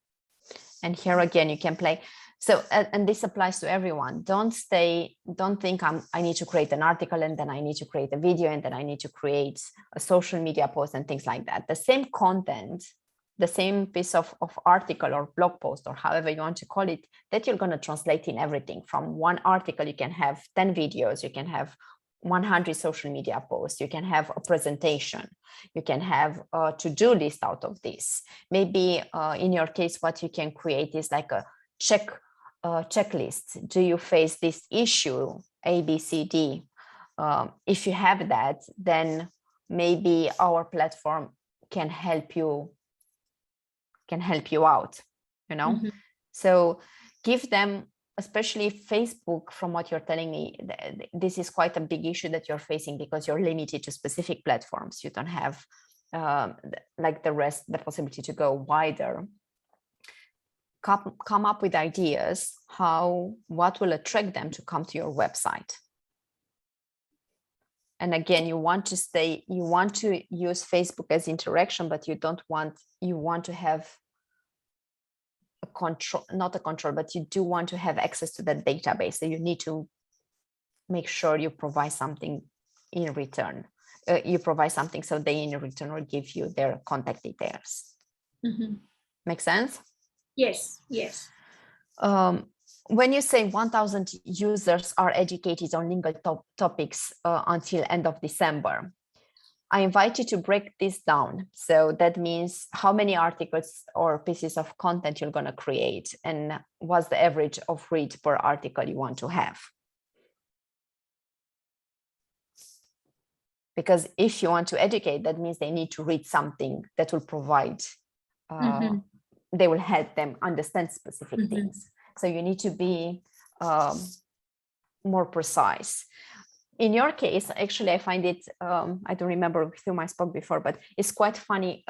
And here again, you can play. So, and this applies to everyone. Don't think I need to create an article and then I need to create a video and then I need to create a social media post and things like that. The same content, the same piece of article or blog post or however you want to call it, that you're going to translate in everything. From one article, you can have 10 videos, you can have 100 social media posts, you can have a presentation, you can have a to-do list out of this. Maybe in your case, what you can create is like a checklist. Do you face this issue? A, B, C, D. If you have that, then maybe our platform can help you out, you know. So give them, especially Facebook, from what you're telling me, this is quite a big issue that you're facing because you're limited to specific platforms. You don't have like the rest, the possibility to go wider. Come up with ideas what will attract them to come to your website. And again, you want to use Facebook as interaction, but you want to have a control, not a control, but you do want to have access to the database. So you need to make sure you provide something in return. You provide something so they in return will give you their contact details. Make sense? Yes, yes. When you say 1,000 users are educated on legal topics until end of December, I invite you to break this down. So that means how many articles or pieces of content you're going to create and what's the average of read per article you want to have. Because if you want to educate, that means they need to read something that will provide, they will help them understand specific things. So you need to be more precise. In your case, actually, I find it, I don't remember with whom I spoke before, but it's quite funny,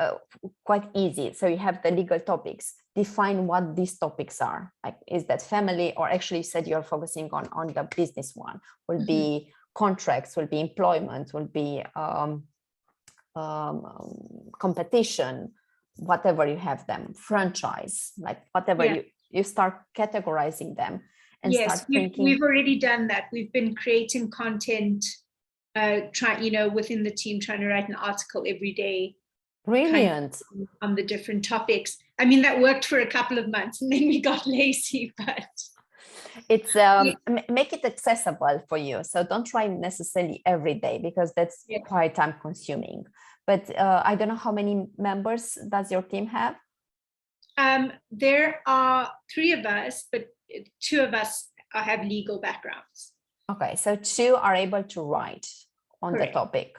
quite easy. So you have the legal topics, define what these topics are. Like, is that family, or actually you said you're focusing on the business one, will be contracts, will be employment, will be competition, whatever you have them, franchise, like whatever you start categorizing them. And yes, start thinking. We've already done that. We've been creating content, within the team, trying to write an article every day. Brilliant. On the different topics. I mean, that worked for a couple of months and then we got lazy, but. It's make it accessible for you. So don't try necessarily every day because that's quite time consuming. But I don't know how many members does your team have? There are 3 of us, but 2 of us have legal backgrounds. Okay, so 2 are able to write on Correct. the topic.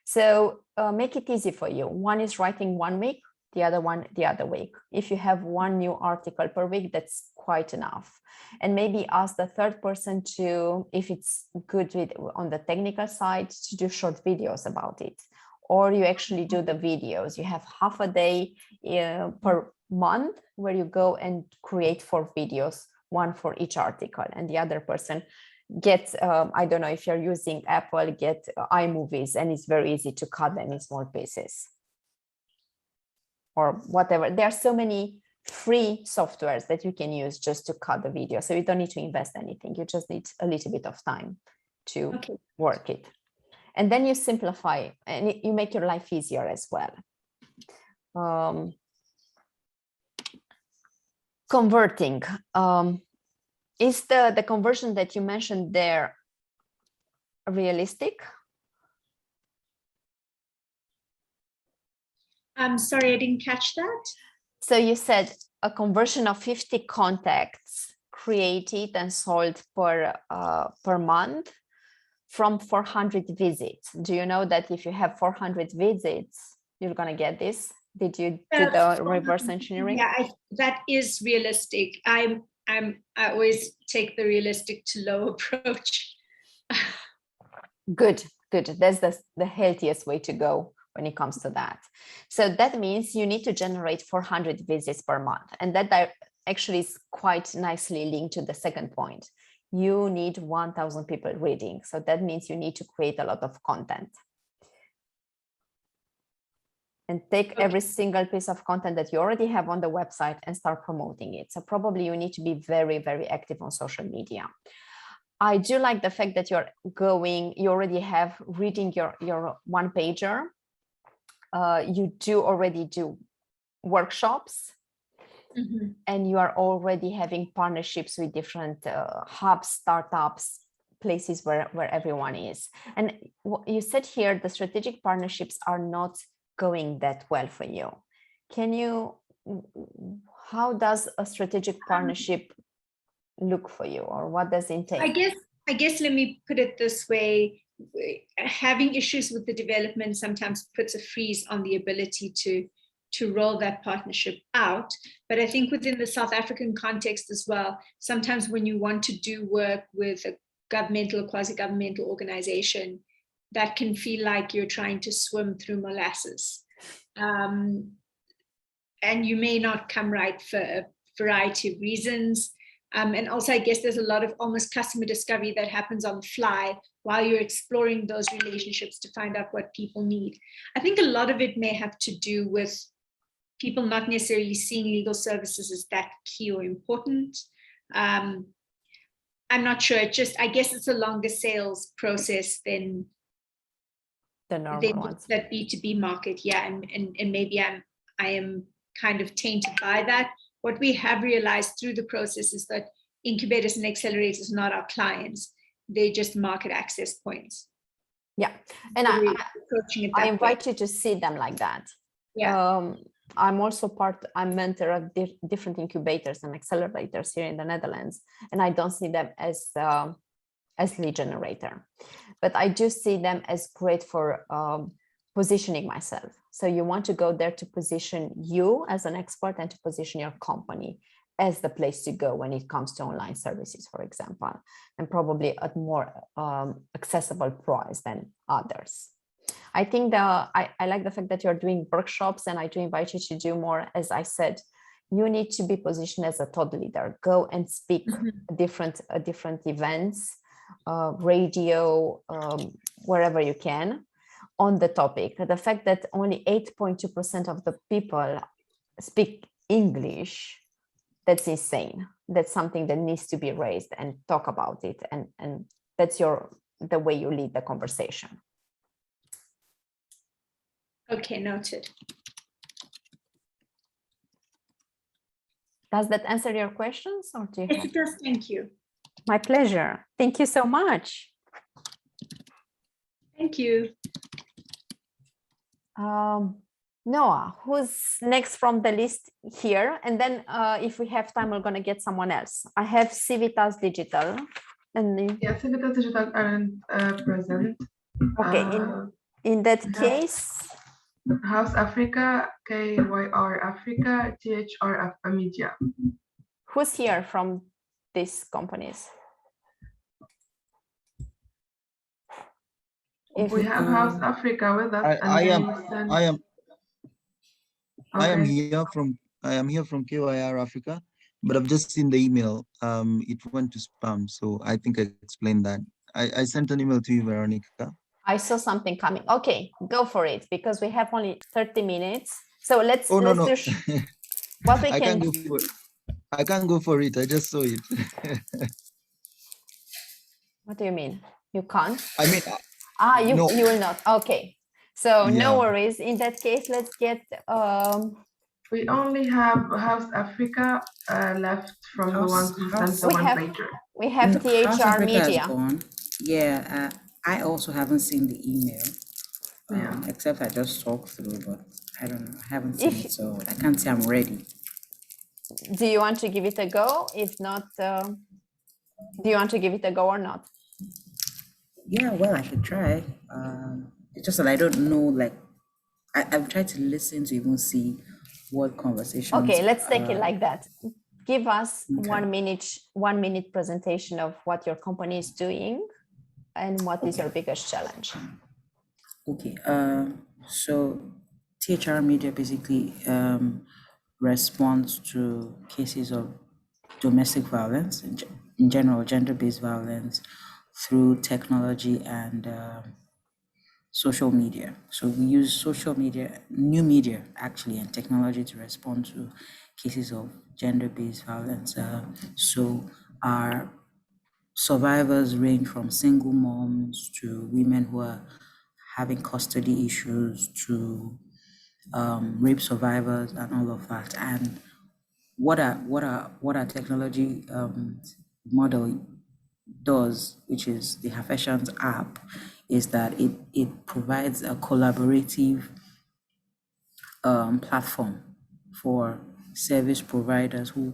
So make it easy for you. One is writing 1 week, the other one the other week. If you have 1 new article per week, that's quite enough. And maybe ask the third person to, if it's good with on the technical side, to do short videos about it. Or you actually do the videos. You have half a day per month where you go and create 4 videos, 1 for each article, and the other person get, I don't know if you're using Apple, get iMovies, and it's very easy to cut them in small pieces or whatever. There are so many free softwares that you can use just to cut the video. So you don't need to invest anything. You just need a little bit of time to work it. And then you simplify and you make your life easier as well. Converting. Is the conversion that you mentioned there realistic? I'm sorry, I didn't catch that. So you said a conversion of 50 contacts created and sold per month from 400 visits. Do you know that if you have 400 visits, you're going to get this? Did you do the reverse engineering? Yeah, that is realistic. I always take the realistic to low approach. Good. That's the healthiest way to go when it comes to that. So that means you need to generate 400 visits per month. And that actually is quite nicely linked to the second point. You need 1,000 people reading. So that means you need to create a lot of content. And take every single piece of content that you already have on the website and start promoting it. So probably you need to be very, very active on social media. I do like the fact that you already have reading your one pager. You do already do workshops. Mm-hmm. And you are already having partnerships with different hubs, startups, places where everyone is. And you said here the strategic partnerships are not going that well for you. How does a strategic partnership look for you, or what does it entail? I guess let me put it this way. Having issues with the development sometimes puts a freeze on the ability to roll that partnership out. But I think within the South African context as well, sometimes when you want to do work with a governmental or quasi-governmental organization, that can feel like you're trying to swim through molasses. And you may not come right for a variety of reasons. And also, I guess there's a lot of almost customer discovery that happens on the fly while you're exploring those relationships to find out what people need. I think a lot of it may have to do with people not necessarily seeing legal services as that key or important. I'm not sure. I guess it's a longer sales process than the normal ones. That B2B market. Yeah, and maybe I am kind of tainted by that. What we have realized through the process is that incubators and accelerators are not our clients. They're just market access points. Yeah, and so I invite you to see them like that. Yeah. I'm also I'm mentor of different incubators and accelerators here in the Netherlands, and I don't see them as lead generator, but I do see them as great for positioning myself. So you want to go there to position you as an expert and to position your company as the place to go when it comes to online services, for example, and probably at more accessible price than others. I think I like the fact that you're doing workshops, and I do invite you to do more. As I said, you need to be positioned as a thought leader. Go and speak different events, radio, wherever you can on the topic. The fact that only 8.2% of the people speak English, that's insane. That's something that needs to be raised and talk about it. And that's the way you lead the conversation. Okay, noted. Does that answer your questions? Or do you yes, it does. Thank you. My pleasure. Thank you so much. Thank you. Noah, who's next from the list here? And then if we have time, we're going to get someone else. I have Civitas Digital. And then... Yeah, Civitas Digital aren't present. Okay, in that case... House Africa, KYR Africa, THR Media. Who's here from these companies? If we have House Africa with us, I am here from KYR Africa, but I've just seen the email. It went to spam, so I think I explained that. I sent an email to you, Veronica. I saw something coming. Okay, go for it, because we have only 30 minutes. So let's do what we I can. I can't go for it. I just saw it. What do you mean? You can't? I mean, you will not. Okay. So no worries. In that case, let's get we only have House Africa left from the ones who sent the one-pager. We have THR Media. Yeah, I also haven't seen the email, except I just talked through, but I don't know, I haven't seen it, so I can't say I'm ready. Do you want to give it a go? If not, do you want to give it a go or not? Yeah, well, I could try. It's just that I don't know, like, I've tried to listen to even see what conversations. Okay, let's take it like that. Give us 1 minute presentation of what your company is doing and what is your biggest challenge. Okay, so THR Media basically responds to cases of domestic violence, in general, gender-based violence, through technology and social media. So we use social media, new media actually, and technology to respond to cases of gender-based violence. So our survivors range from single moms to women who are having custody issues to rape survivors and all of that. And what our technology model does, which is the African's app, is that it provides a collaborative platform for service providers who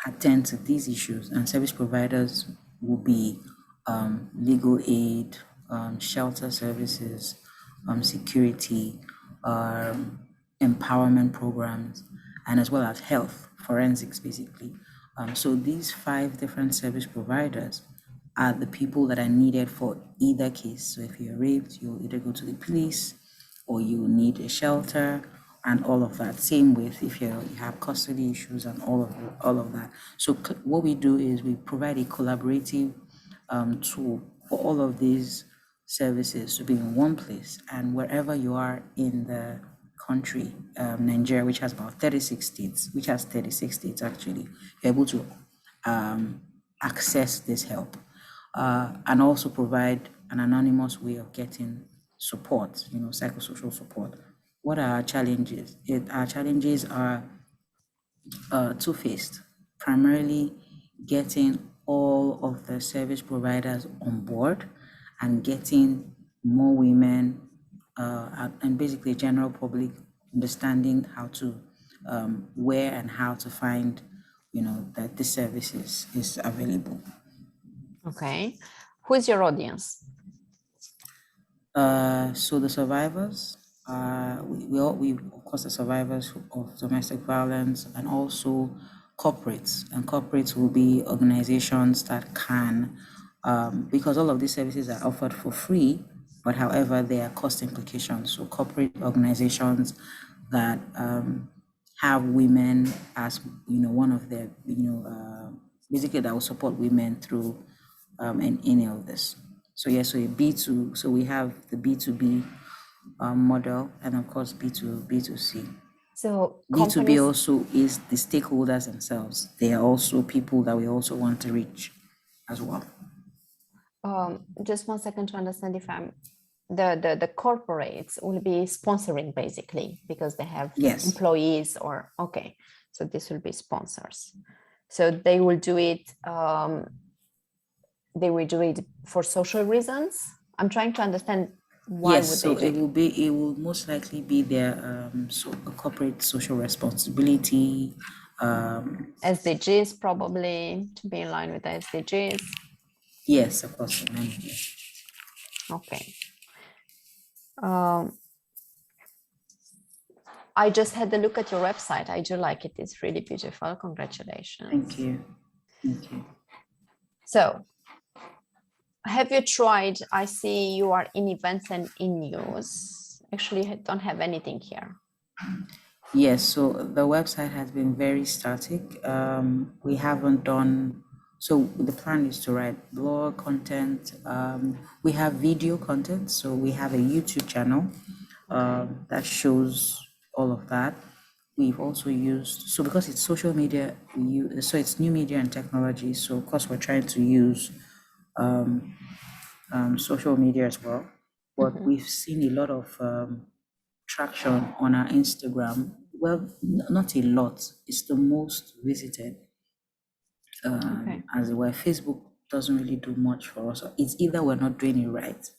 attend to these issues, and service providers will be legal aid, shelter services, security, empowerment programs, and as well as health, forensics, basically. So these 5 different service providers are the people that are needed for either case. So if you're raped, you'll either go to the police or you need a shelter and all of that. Same with if you have custody issues and all of that. So what we do is we provide a collaborative tool for all of these services to be in one place, and wherever you are in the country, Nigeria, which has about 36 states, actually, you're able to access this help and also provide an anonymous way of getting support, psychosocial support. What are our challenges? Our challenges are two-faced, primarily getting all of the service providers on board and getting more women and basically general public understanding how to where and how to find that this service is available. Okay, who's your audience? So the survivors, we of course the survivors of domestic violence, and also corporates, and corporates will be organizations that can, because all of these services are offered for free, but however there are cost implications. So corporate organizations that have women as one of their basically that will support women through any of this. So yeah, so so we have the B2B model, and of course B2C. So B2B also is the stakeholders themselves. They are also people that we also want to reach as well. Just 1 second to understand if I'm the corporates will be sponsoring basically because they have employees or okay. So this will be sponsors. So they will do it. They will do it for social reasons. I'm trying to understand Why Yes, would so they do it will most likely be their a corporate social responsibility. SDGs, probably to be in line with the SDGs? Yes, of course. Okay. I just had a look at your website. I do like it. It's really beautiful. Congratulations. Thank you. Thank you. So, have you tried? I see you are in events and in news. Actually, I don't have anything here. Yes, so the website has been very static. We haven't done, so the plan is to write blog content. We have video content, so we have a YouTube channel that shows all of that. We've also used, so because it's social media, so it's new media and technology. So of course we're trying to use social media as well. But we've seen a lot of traction on our Instagram. Well, not a lot. It's the most visited. As it were, Facebook doesn't really do much for us. It's either we're not doing it right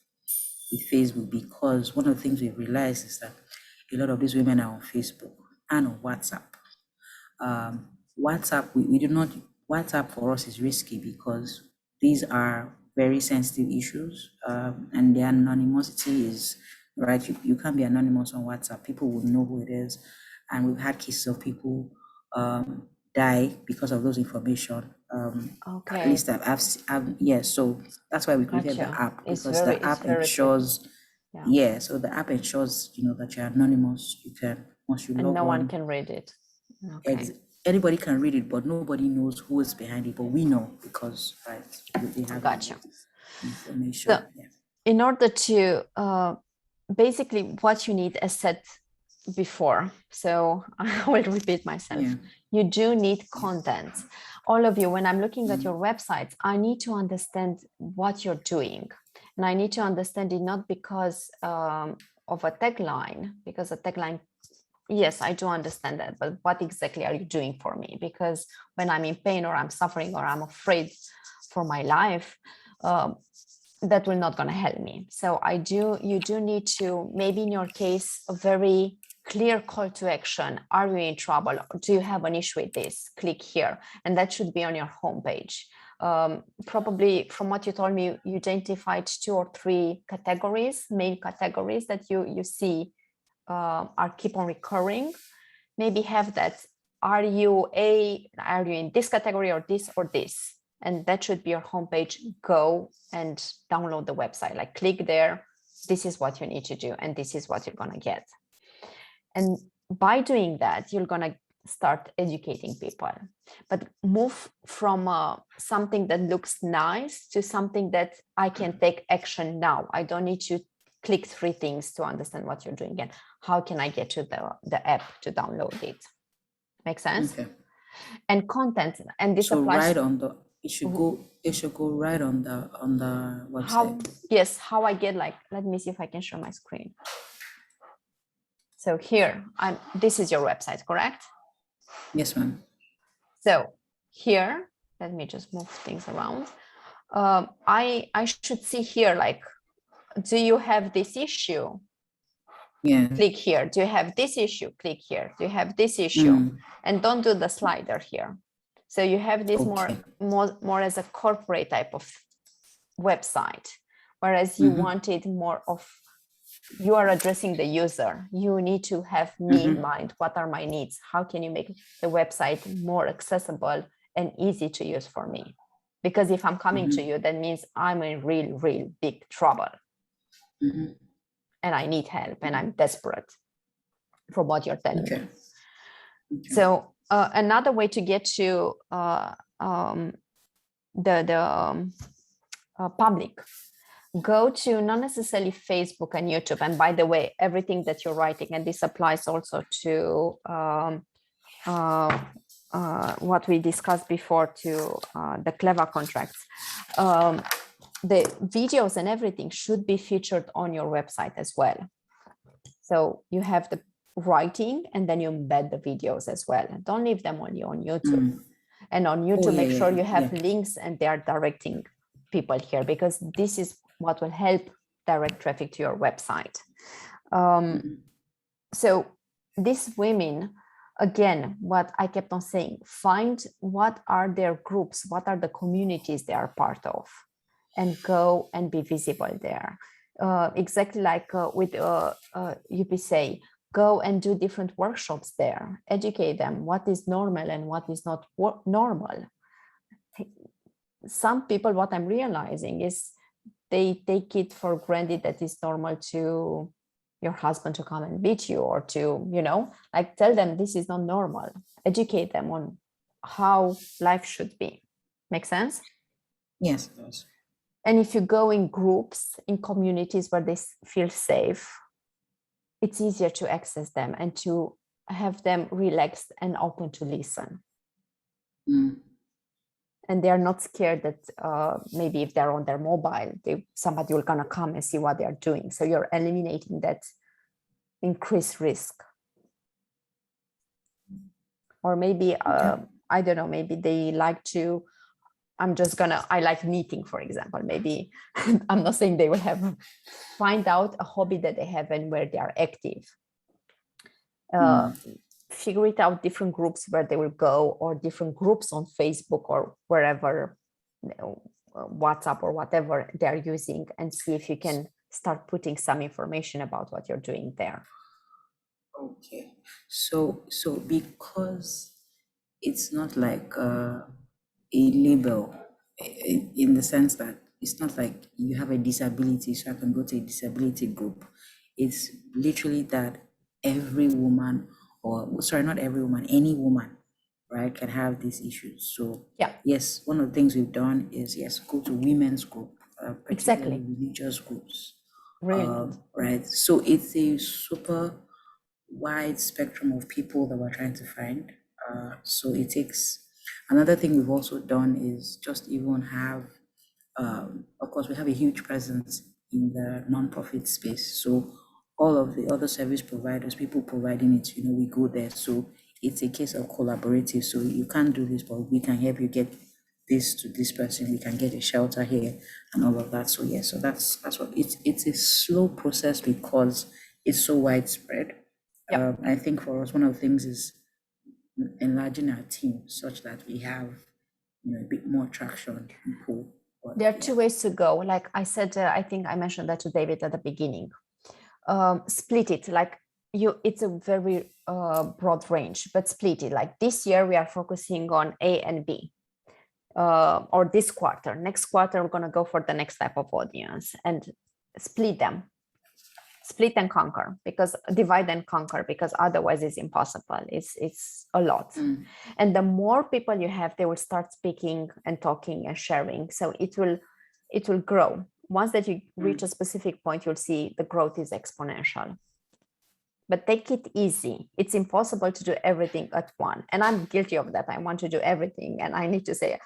with Facebook, because one of the things we've realized is that a lot of these women are on Facebook and on WhatsApp. WhatsApp, we do not, WhatsApp for us is risky because these are very sensitive issues, and the anonymity is, right, you can't be anonymous on WhatsApp. People will know who it is. And we've had cases of people die because of those information. At least yes, so that's why we created the app, because the app ensures, so the app ensures, that you're anonymous. You can, once you log on, no one can read it. Anybody can read it, but nobody knows who is behind it, but we know because, right, they have information. So, in order to, basically what you need, as said before, so I will repeat myself. You do need content. All of you, when I'm looking at your websites, I need to understand what you're doing. And I need to understand it not because of a tagline, because a tagline, yes, I do understand that, but what exactly are you doing for me? Because when I'm in pain or I'm suffering or I'm afraid for my life, that will not going to help me. So you do need to, maybe in your case, a very clear call to action. Are you in trouble? Do you have an issue with this? Click here. And that should be on your homepage. Probably from what you told me, you identified 2 or 3 categories, main categories that you see are keep on recurring. Maybe have that. Are you in this category or this or this? And that should be your homepage. Go and download the website, like click there. This is what you need to do. And this is what you're going to get. And by doing that, you're going to start educating people, but move from something that looks nice to something that I can take action now. I don't need to click 3 things to understand what you're doing. And how can I get to the app to download it? Make sense? Okay. And content, and this so applies right on the, it should go right on the website. How I get, like, let me see if I can show my screen. So here, this is your website, correct? Yes, ma'am. So here, let me just move things around. I should see here, like, do you have this issue? Yeah. Click here. Do you have this issue? Click here. Do you have this issue? And don't do the slider here. So you have this more as a corporate type of website, whereas you wanted more of, you are addressing the user. You need to have me in mind. What are my needs? How can you make the website more accessible and easy to use for me? Because if I'm coming to you, that means I'm in real big trouble. And I need help and I'm desperate for what you're telling me. So another way to get to the public, go to not necessarily Facebook and YouTube. And by the way, everything that you're writing, and this applies also to what we discussed before, to the Clever contracts. The videos and everything should be featured on your website as well. So you have the writing and then you embed the videos as well. And don't leave them only on YouTube. And on YouTube, make sure you have links and they are directing people here, because this is what will help direct traffic to your website. So these women, again, what I kept on saying, find what are their groups, what are the communities they are part of, and go and be visible there. Exactly like with UPSA, go and do different workshops there, educate them what is normal and what is not normal. Some people, what I'm realizing is they take it for granted that it's normal to your husband to come and beat you, or to, you know, like tell them this is not normal, educate them on how life should be. Make sense? Yes. And if you go in groups, in communities where they feel safe, it's easier to access them and to have them relaxed and open to listen. And they are not scared that maybe if they're on their mobile, somebody will gonna come and see what they are doing. So you're eliminating that increased risk. Or maybe, I don't know, maybe they like to, I like knitting, for example. Maybe, I'm not saying they will find out a hobby that they have and where they are active. Figure it out, different groups where they will go, or different groups on Facebook or wherever, you know, WhatsApp or whatever they're using, and see if you can start putting some information about what you're doing there. Okay, so because it's not like a label, in the sense that it's not like you have a disability, so I can go to a disability group. It's literally that every woman, or sorry, not every woman, any woman, right, can have these issues. So yeah, yes, one of the things we've done is, yes, go to women's group, particularly religious groups. Really? Right, so it's a super wide spectrum of people that we're trying to find. So it takes, another thing we've also done is just even have, of course, we have a huge presence in the nonprofit space. So all of the other service providers, people providing it, you know, we go there. So it's a case of collaborative. So you can't do this, but we can help you get this to this person. We can get a shelter here and all of that. So yeah, so that's what it's a slow process because it's so widespread. I think for us, one of the things is enlarging our team such that we have, you know, a bit more traction and pull. There are two ways to go. Like I said, I think I mentioned that to David at the beginning. Split it, like it's a very broad range, but split it. Like this year we are focusing on A and B, or this quarter. Next quarter we're going to go for the next type of audience, and split them. Split and conquer, because divide and conquer, because otherwise it's impossible. It's a lot. And the more people you have, they will start speaking and talking and sharing. So it will grow. Once that you reach a specific point, you'll see the growth is exponential. But take it easy. It's impossible to do everything at once. And I'm guilty of that. I want to do everything, and I need to say,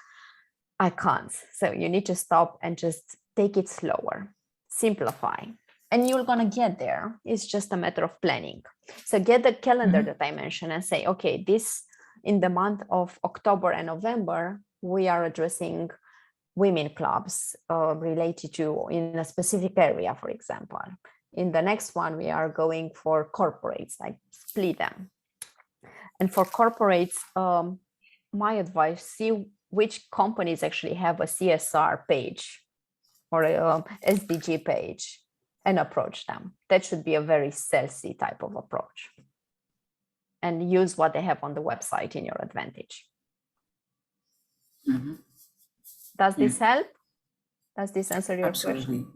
I can't. So you need to stop and just take it slower, simplify. And you're going to get there. It's just a matter of planning. So get the calendar that I mentioned and say, okay, this in the month of October and November, we are addressing women clubs related to in a specific area, for example. In the next one, we are going for corporates, like split them. And for corporates, my advice, see which companies actually have a CSR page or a SDG page, and approach them. That should be a very salesy type of approach. And use what they have on the website in your advantage. Does this help? Does this answer your question?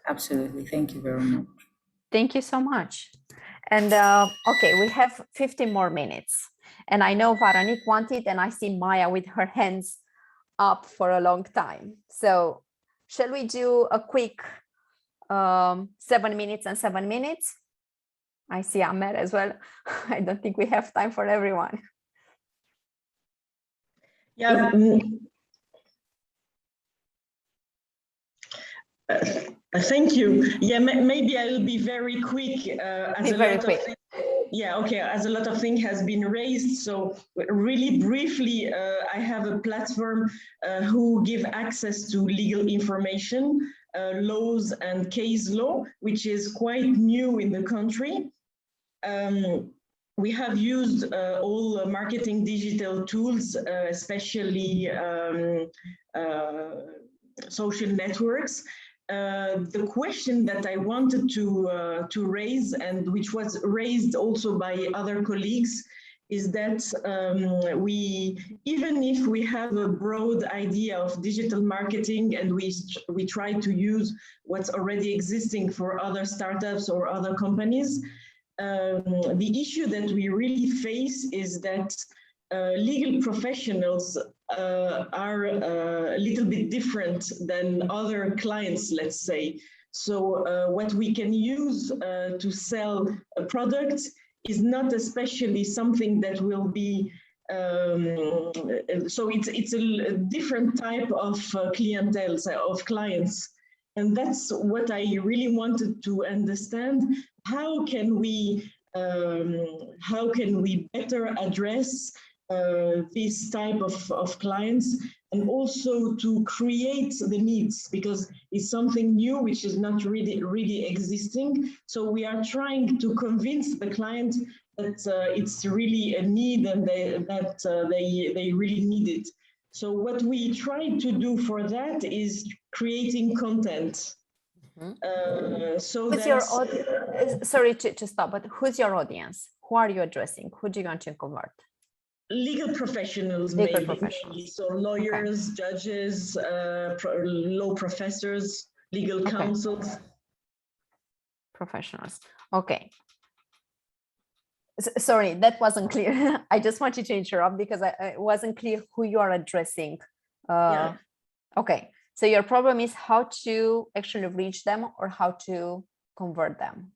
Absolutely. Thank you very much. Thank you so much. And okay, we have 15 more minutes. And I know Veronique wanted, and I see Maya with her hands up for a long time. So shall we do a quick 7 minutes and 7 minutes? I see Ahmed as well. I don't think we have time for everyone. Yeah. Thank you. Yeah, maybe I'll be very quick. Yeah, okay, as a lot of things has been raised. So really briefly, I have a platform who give access to legal information laws and case law, which is quite new in the country. We have used all marketing digital tools, especially social networks. The question that I wanted to raise, and which was raised also by other colleagues, is that even if we have a broad idea of digital marketing and we try to use what's already existing for other startups or other companies, the issue that we really face is that legal professionals are a little bit different than other clients, let's say. So what we can use to sell a product is not especially something that will be, so it's a different type of clientele, of clients. And that's what I really wanted to understand. How can we better address this type of clients, and also to create the needs, because it's something new which is not really existing. So we are trying to convince the client that it's really a need and they really need it. So what we try to do for that is creating content. So who's your sorry to stop, but who's your audience? Who are you addressing? Who do you want to convert? Legal professionals, maybe. So lawyers, judges, law professors, legal counsels. Professionals. Okay. Sorry, that wasn't clear. I just wanted to interrupt because it wasn't clear who you are addressing. Okay. So your problem is how to actually reach them or how to convert them?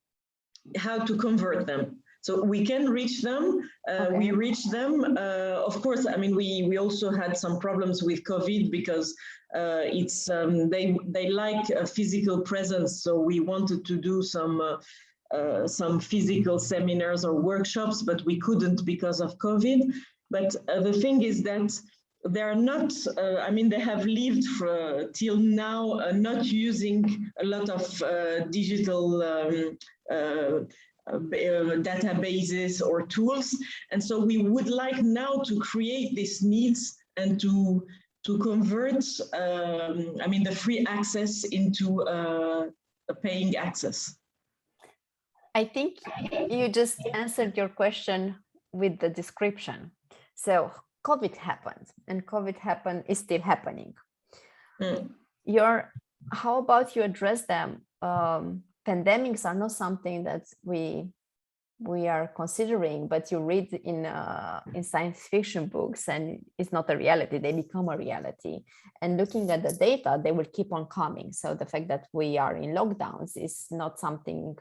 How to convert them. So we can reach them. We reach them. Of course, I mean, we also had some problems with COVID because it's they like a physical presence. So we wanted to do some physical seminars or workshops, but we couldn't because of COVID. But the thing is that they're not, I mean, they have lived till now not using a lot of digital databases or tools. And so we would like now to create these needs and to convert, I mean, the free access into a paying access. I think you just answered your question with the description. So COVID happened, and COVID is still happening. How about you address them? Pandemics are not something that we are considering, but you read in science fiction books, and it's not a reality. They become a reality. And looking at the data, they will keep on coming. So the fact that we are in lockdowns is not something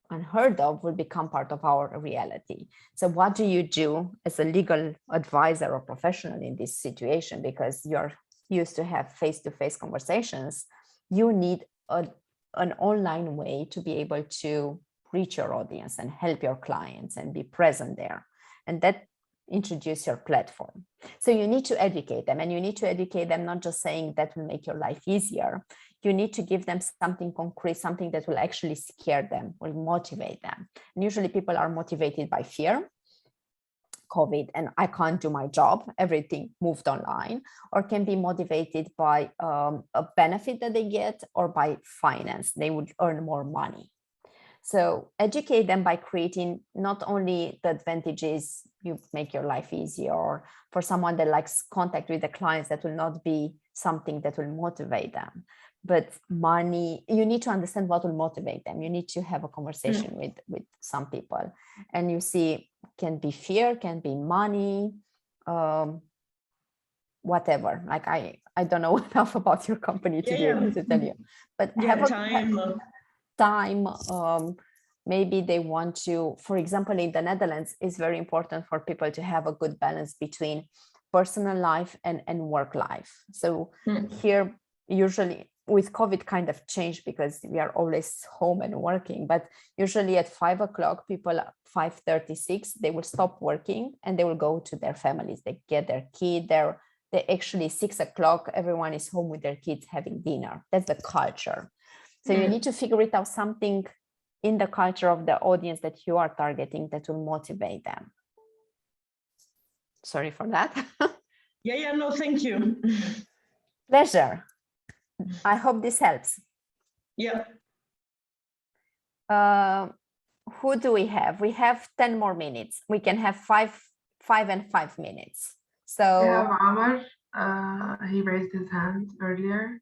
unheard of, will become part of our reality. So what do you do as a legal advisor or professional in this situation? Because you're used to have face-to-face conversations, you need an online way to be able to reach your audience and help your clients and be present there. And that introduce your platform. So you need to educate them, and you need to educate them, not just saying that will make your life easier. You need to give them something concrete, something that will actually scare them, will motivate them. And usually people are motivated by fear, COVID, and I can't do my job, everything moved online, or can be motivated by a benefit that they get, or by finance, they would earn more money. So educate them by creating not only the advantages, you make your life easier, or for someone that likes contact with the clients, that will not be something that will motivate them, but money. You need to understand what will motivate them. You need to have a conversation with some people, and you see, can be fear, can be money, whatever. Like I don't know enough about your company to be able to tell you, but have a time. Maybe they want to, for example, in the Netherlands, it's very important for people to have a good balance between personal life and work life. So here, usually with COVID kind of changed because we are always home and working, but usually at 5 o'clock, people at 5:36, they will stop working and they will go to their families. They get their kid, their they actually 6 o'clock, everyone is home with their kids having dinner. That's the culture. So you need to figure it out, something in the culture of the audience that you are targeting that will motivate them. Sorry for that. Yeah, no, thank you. Pleasure. I hope this helps. Yeah. Who do we have? We have 10 more minutes. We can have 5 and 5 minutes. So we have Amar. He raised his hand earlier.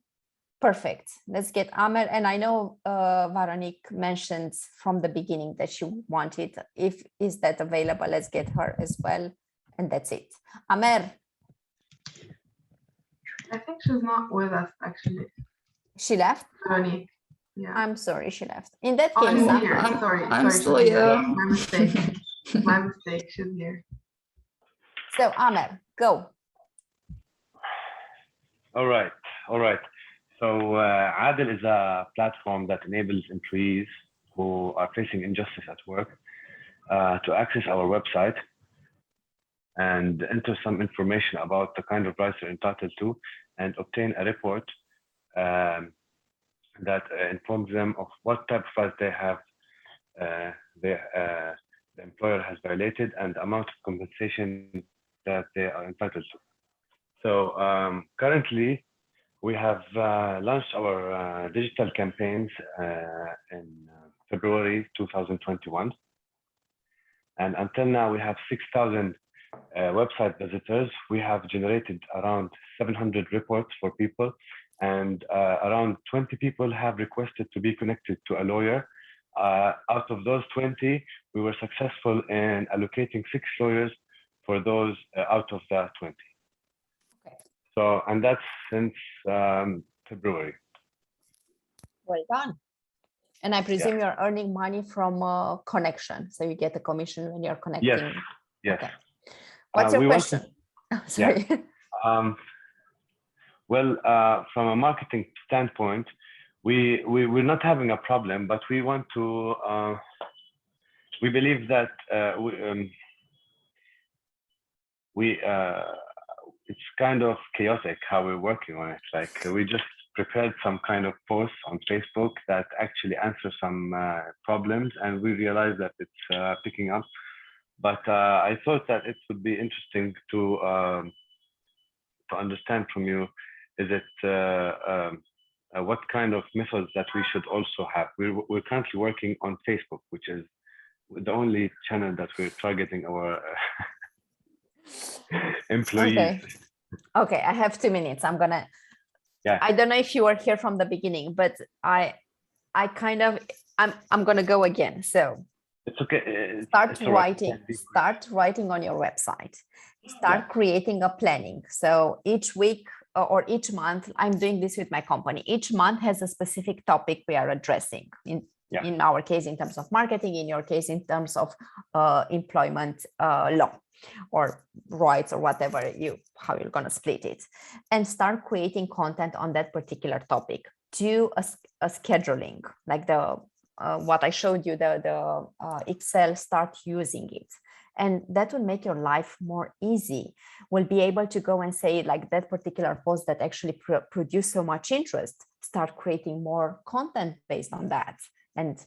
Perfect. Let's get Amer. And I know Veronique mentioned from the beginning that she wanted. Is that available? Let's get her as well. And that's it. Amer. I think she's not with us actually. She left? Veronique. Yeah. I'm sorry, she left. In that Oh, case, I'm here. I'm sorry, still she's here. My mistake. My mistake. She's here. So Amer, go. All right. So Adil is a platform that enables employees who are facing injustice at work to access our website and enter some information about the kind of rights they're entitled to, and obtain a report that informs them of what type of rights they have, the employer has violated, and the amount of compensation that they are entitled to. So currently, we have launched our digital campaigns in February 2021. And until now, we have 6,000 website visitors. We have generated around 700 reports for people, and around 20 people have requested to be connected to a lawyer. Out of those 20, we were successful in allocating 6 lawyers for those out of the 20. Okay. So, and that's since February. Well done. And I presume you're earning money from connection. So you get a commission when you're connecting. Yes. Okay. What's your question? Sorry. Yeah. Well, from a marketing standpoint, we're not having a problem, but we want to, we believe that it's kind of chaotic how we're working on it. Like we just prepared some kind of post on Facebook that actually answers some problems, and we realized that it's picking up. But I thought that it would be interesting to understand from you, is it what kind of methods that we should also have? We're currently working on Facebook, which is the only channel that we're targeting our employees. Okay, I have 2 minutes. I'm gonna. Yeah. I don't know if you were here from the beginning, but I'm gonna go again. So it's okay. Start writing on your website. Start creating a planning. So each week or each month, I'm doing this with my company. Each month has a specific topic we are addressing. In our case, in terms of marketing, in your case, in terms of employment law or rights or whatever how you're going to split it, and start creating content on that particular topic. Do a scheduling, like the what I showed you, the Excel. Start using it, and that will make your life more easy. We'll be able to go and say, like, that particular post that actually produced so much interest, start creating more content based on that, and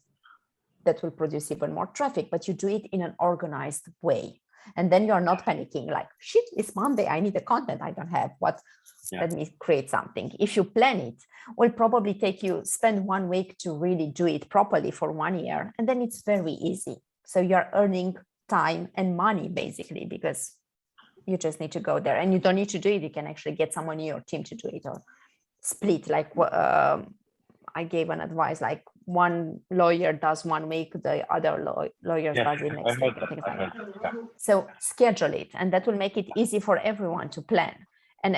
that will produce even more traffic. But you do it in an organized way, and then you're not panicking like, shit, it's Monday, I need the content I don't have. Let me create something. If you plan it, will probably spend 1 week to really do it properly for 1 year, and then it's very easy. So you're earning time and money basically, because you just need to go there, and you don't need to do it. You can actually get someone in your team to do it, or split. Like I gave an advice, like one lawyer does 1 week, the other lawyer does it next week, things like that. So schedule it, and that will make it easy for everyone to plan. And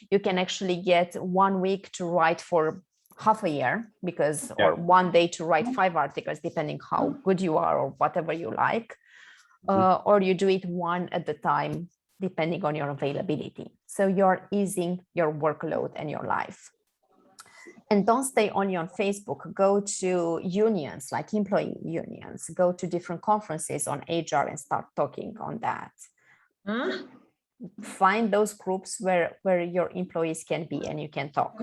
you can actually get 1 week to write for half a year, or 1 day to write 5 articles, depending how good you are or whatever you like. Or you do it one at a time, depending on your availability. So you're easing your workload and your life. And don't stay only on Facebook. Go to unions, like employee unions. Go to different conferences on HR and start talking on that. find those groups where your employees can be and you can talk.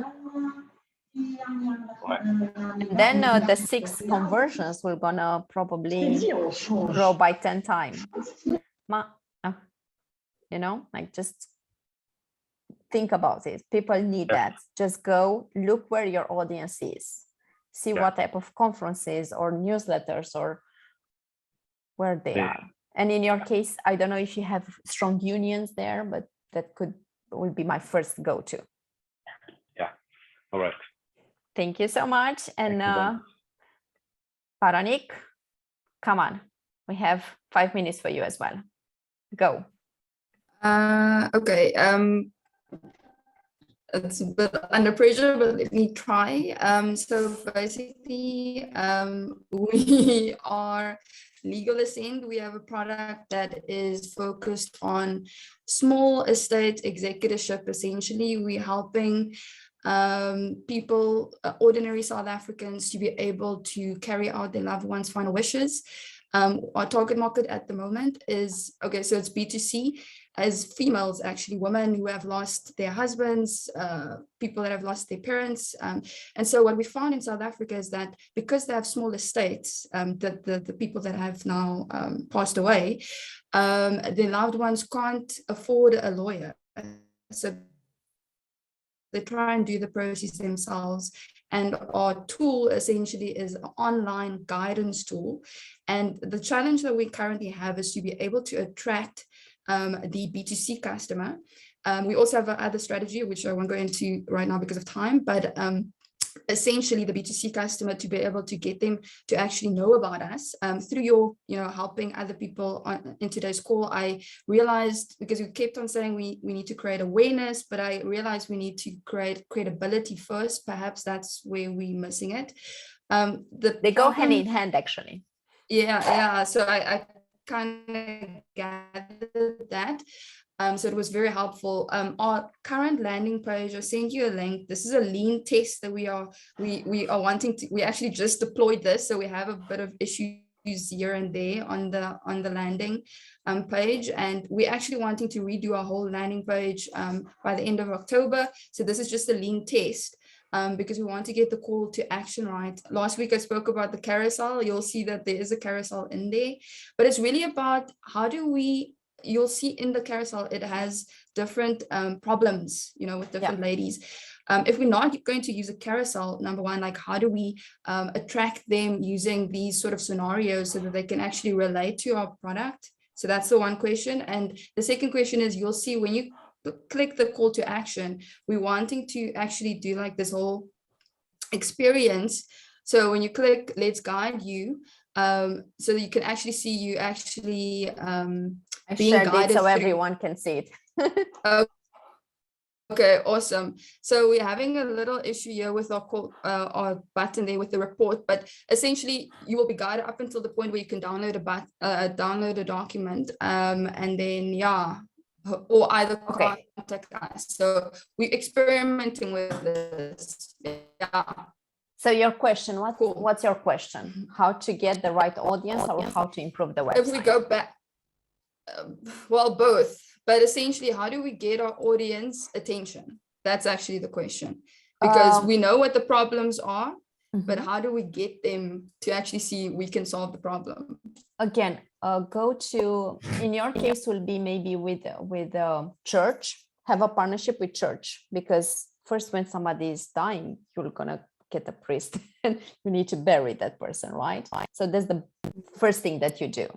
And then the 6 conversions we're gonna probably grow by 10 times. You know, like just think about it. People need that. Just go look where your audience is. See what type of conferences or newsletters or where they are. And in your case, I don't know if you have strong unions there, but that will be my first go-to. Yeah. All right. Thank you so much. And Paranik, come on. We have 5 minutes for you as well. Go. Okay. It's a bit under pressure, but let me try. So basically, we are Legal Ascend. We have a product that is focused on small estate executorship. Essentially, we're helping people, ordinary South Africans, to be able to carry out their loved ones' final wishes. Our target market at the moment is, okay, so it's B2C, as females, actually, women who have lost their husbands, people that have lost their parents. And so what we found in South Africa is that because they have small estates, the people that have now passed away, their loved ones can't afford a lawyer. So they try and do the process themselves. And our tool essentially is an online guidance tool. And the challenge that we currently have is to be able to attract the B2C customer. We also have another strategy, which I won't go into right now because of time, but essentially the B2C customer, to be able to get them to actually know about us through your, helping other people in today's call. I realized, because we kept on saying we need to create awareness, but I realized we need to create credibility first. Perhaps that's where we're missing it. They go hand in hand, actually. Yeah. So I kind of gathered that. So it was very helpful. Our current landing page, I'll send you a link. This is a lean test that we are wanting to, we actually just deployed this. So we have a bit of issues here and there on the landing page. And we're actually wanting to redo our whole landing page by the end of October. So this is just a lean test. Because we want to get the call to action right. Last week I spoke about the carousel. You'll see that there is a carousel in there, but it's really about how do we, you'll see in the carousel, it has different problems, with different ladies. If we're not going to use a carousel, number one, like how do we attract them using these sort of scenarios so that they can actually relate to our product? So that's the one question. And the second question is, you'll see when you click the call to action, we're wanting to actually do like this whole experience. So when you click let's guide you, so you can actually see you actually being guided so everyone can see it. Okay, awesome. So we're having a little issue here with our call, our button there with the report, but essentially you will be guided up until the point where you can download a document, and then or either contact us. So we're experimenting with this. So your question, what's your question? How to get the right audience or how to improve the website? If we go back, well, both, but essentially, how do we get our audience attention? That's actually the question, because we know what the problems are, but how do we get them to actually see we can solve the problem? Again, go to, in your case will be maybe with church, have a partnership with church, because first when somebody is dying, you're gonna get a priest and you need to bury that person, right? So that's the first thing that you do.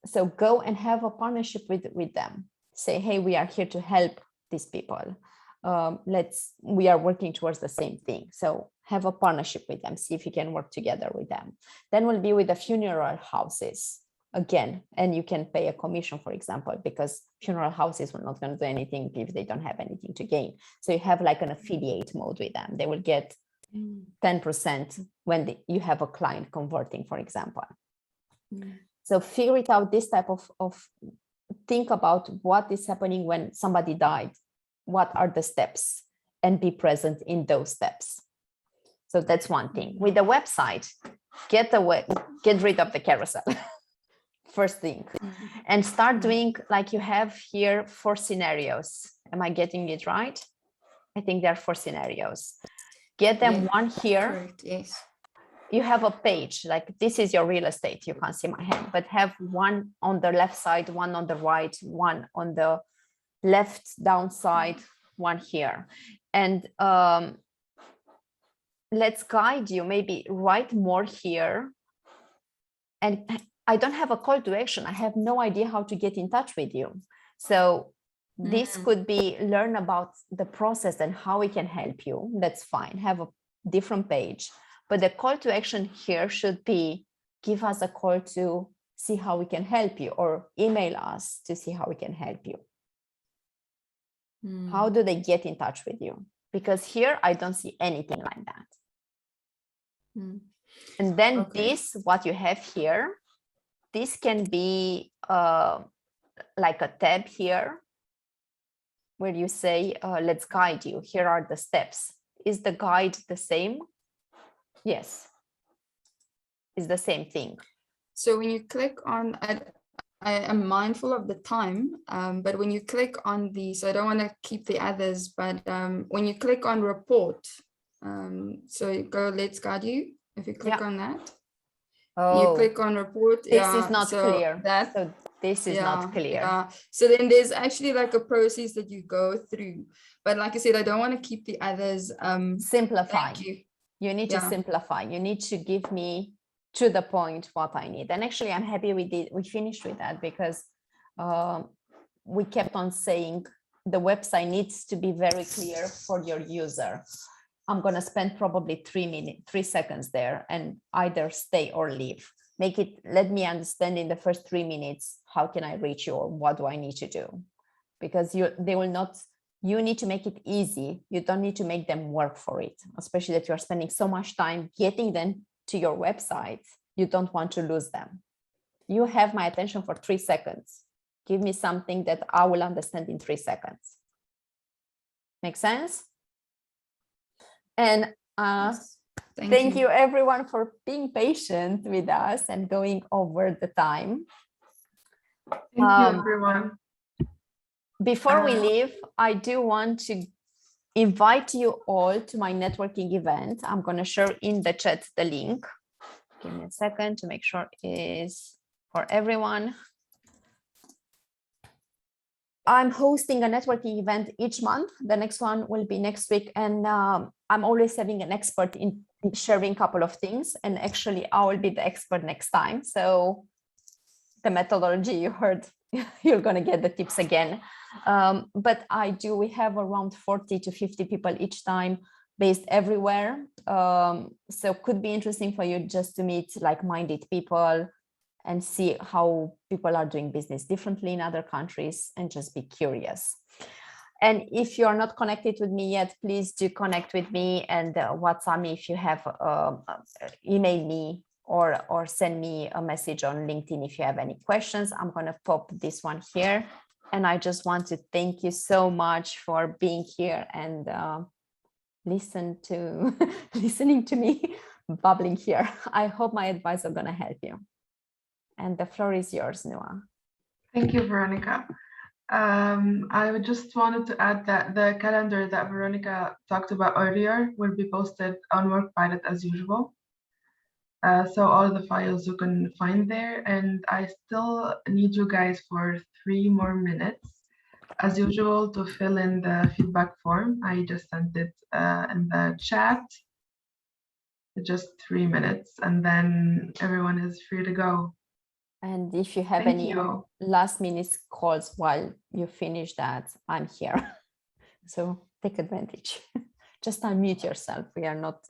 So go and have a partnership with them. Say, hey, we are here to help these people. We are working towards the same thing. So have a partnership with them, see if you can work together with them. Then we'll be with the funeral houses again, and you can pay a commission, for example, because funeral houses are not going to do anything if they don't have anything to gain. So you have like an affiliate mode with them. They will get 10% when you have a client converting, for example. So figure it out, this type of think about what is happening when somebody died. What are the steps, and be present in those steps. So that's one thing. With the website, get rid of the carousel. First thing. and start doing like you have here 4 scenarios. Am I getting it right? I think there are 4 scenarios. Get them one here. Correct, yes. You have a page, like this is your real estate. You can't see my hand, but have one on the left side, one on the right, one on the left down side, one here. And let's guide you, maybe write more here. And I don't have a call to action. I have no idea how to get in touch with you. So this could be learn about the process and how we can help you. That's fine. Have a different page. But the call to action here should be give us a call to see how we can help you, or email us to see how we can help you. How do they get in touch with you? Because here I don't see anything like that. And then this, what you have here, this can be like a tab here where you say, let's guide you. Here are the steps. Is the guide the same? Yes, it's the same thing. So when you click on, I am mindful of the time, but when you click on these, I don't want to keep the others, but when you click on report, so you go, let's guide you. If you click on that, you click on report. This is not clear. So this is not clear. Yeah. So then there's actually like a process that you go through. But like I said, I don't want to keep the others. Simplify. Thank you. You need to simplify. You need to give me to the point what I need. And actually, I'm happy we finished with that, because we kept on saying the website needs to be very clear for your user. I'm going to spend probably 3 seconds there and either stay or leave. Let me understand in the first 3 minutes, how can I reach you, or what do I need to do? Because you need to make it easy. You don't need to make them work for it, especially that you're spending so much time getting them to your website. You don't want to lose them. You have my attention for 3 seconds. Give me something that I will understand in 3 seconds. Make sense? And thank you everyone for being patient with us and going over the time. Thank you everyone. Before we leave, I do want to invite you all to my networking event. I'm going to share in the chat the link. Give me a second to make sure it is for everyone. I'm hosting a networking event each month. The next one will be next week. And I'm always having an expert in sharing a couple of things. And actually, I will be the expert next time. So the methodology you heard, you're going to get the tips again. But we have around 40 to 50 people each time, based everywhere. So could be interesting for you just to meet like-minded people and see how people are doing business differently in other countries, and just be curious. And if you're not connected with me yet, please do connect with me and WhatsApp me if you have, email me or send me a message on LinkedIn if you have any questions. I'm going to pop this one here. And I just want to thank you so much for being here and listening to me bubbling here. I hope my advice are going to help you. And the floor is yours, Noah. Thank you, Veronica. I just wanted to add that the calendar that Veronica talked about earlier will be posted on WorkPilot as usual. So all the files you can find there. And I still need you guys for 3 more minutes, as usual, to fill in the feedback form. I just sent it in the chat. Just 3 minutes, and then everyone is free to go. And if you have any last minute calls while you finish that, I'm here. So take advantage. Just unmute yourself. We are not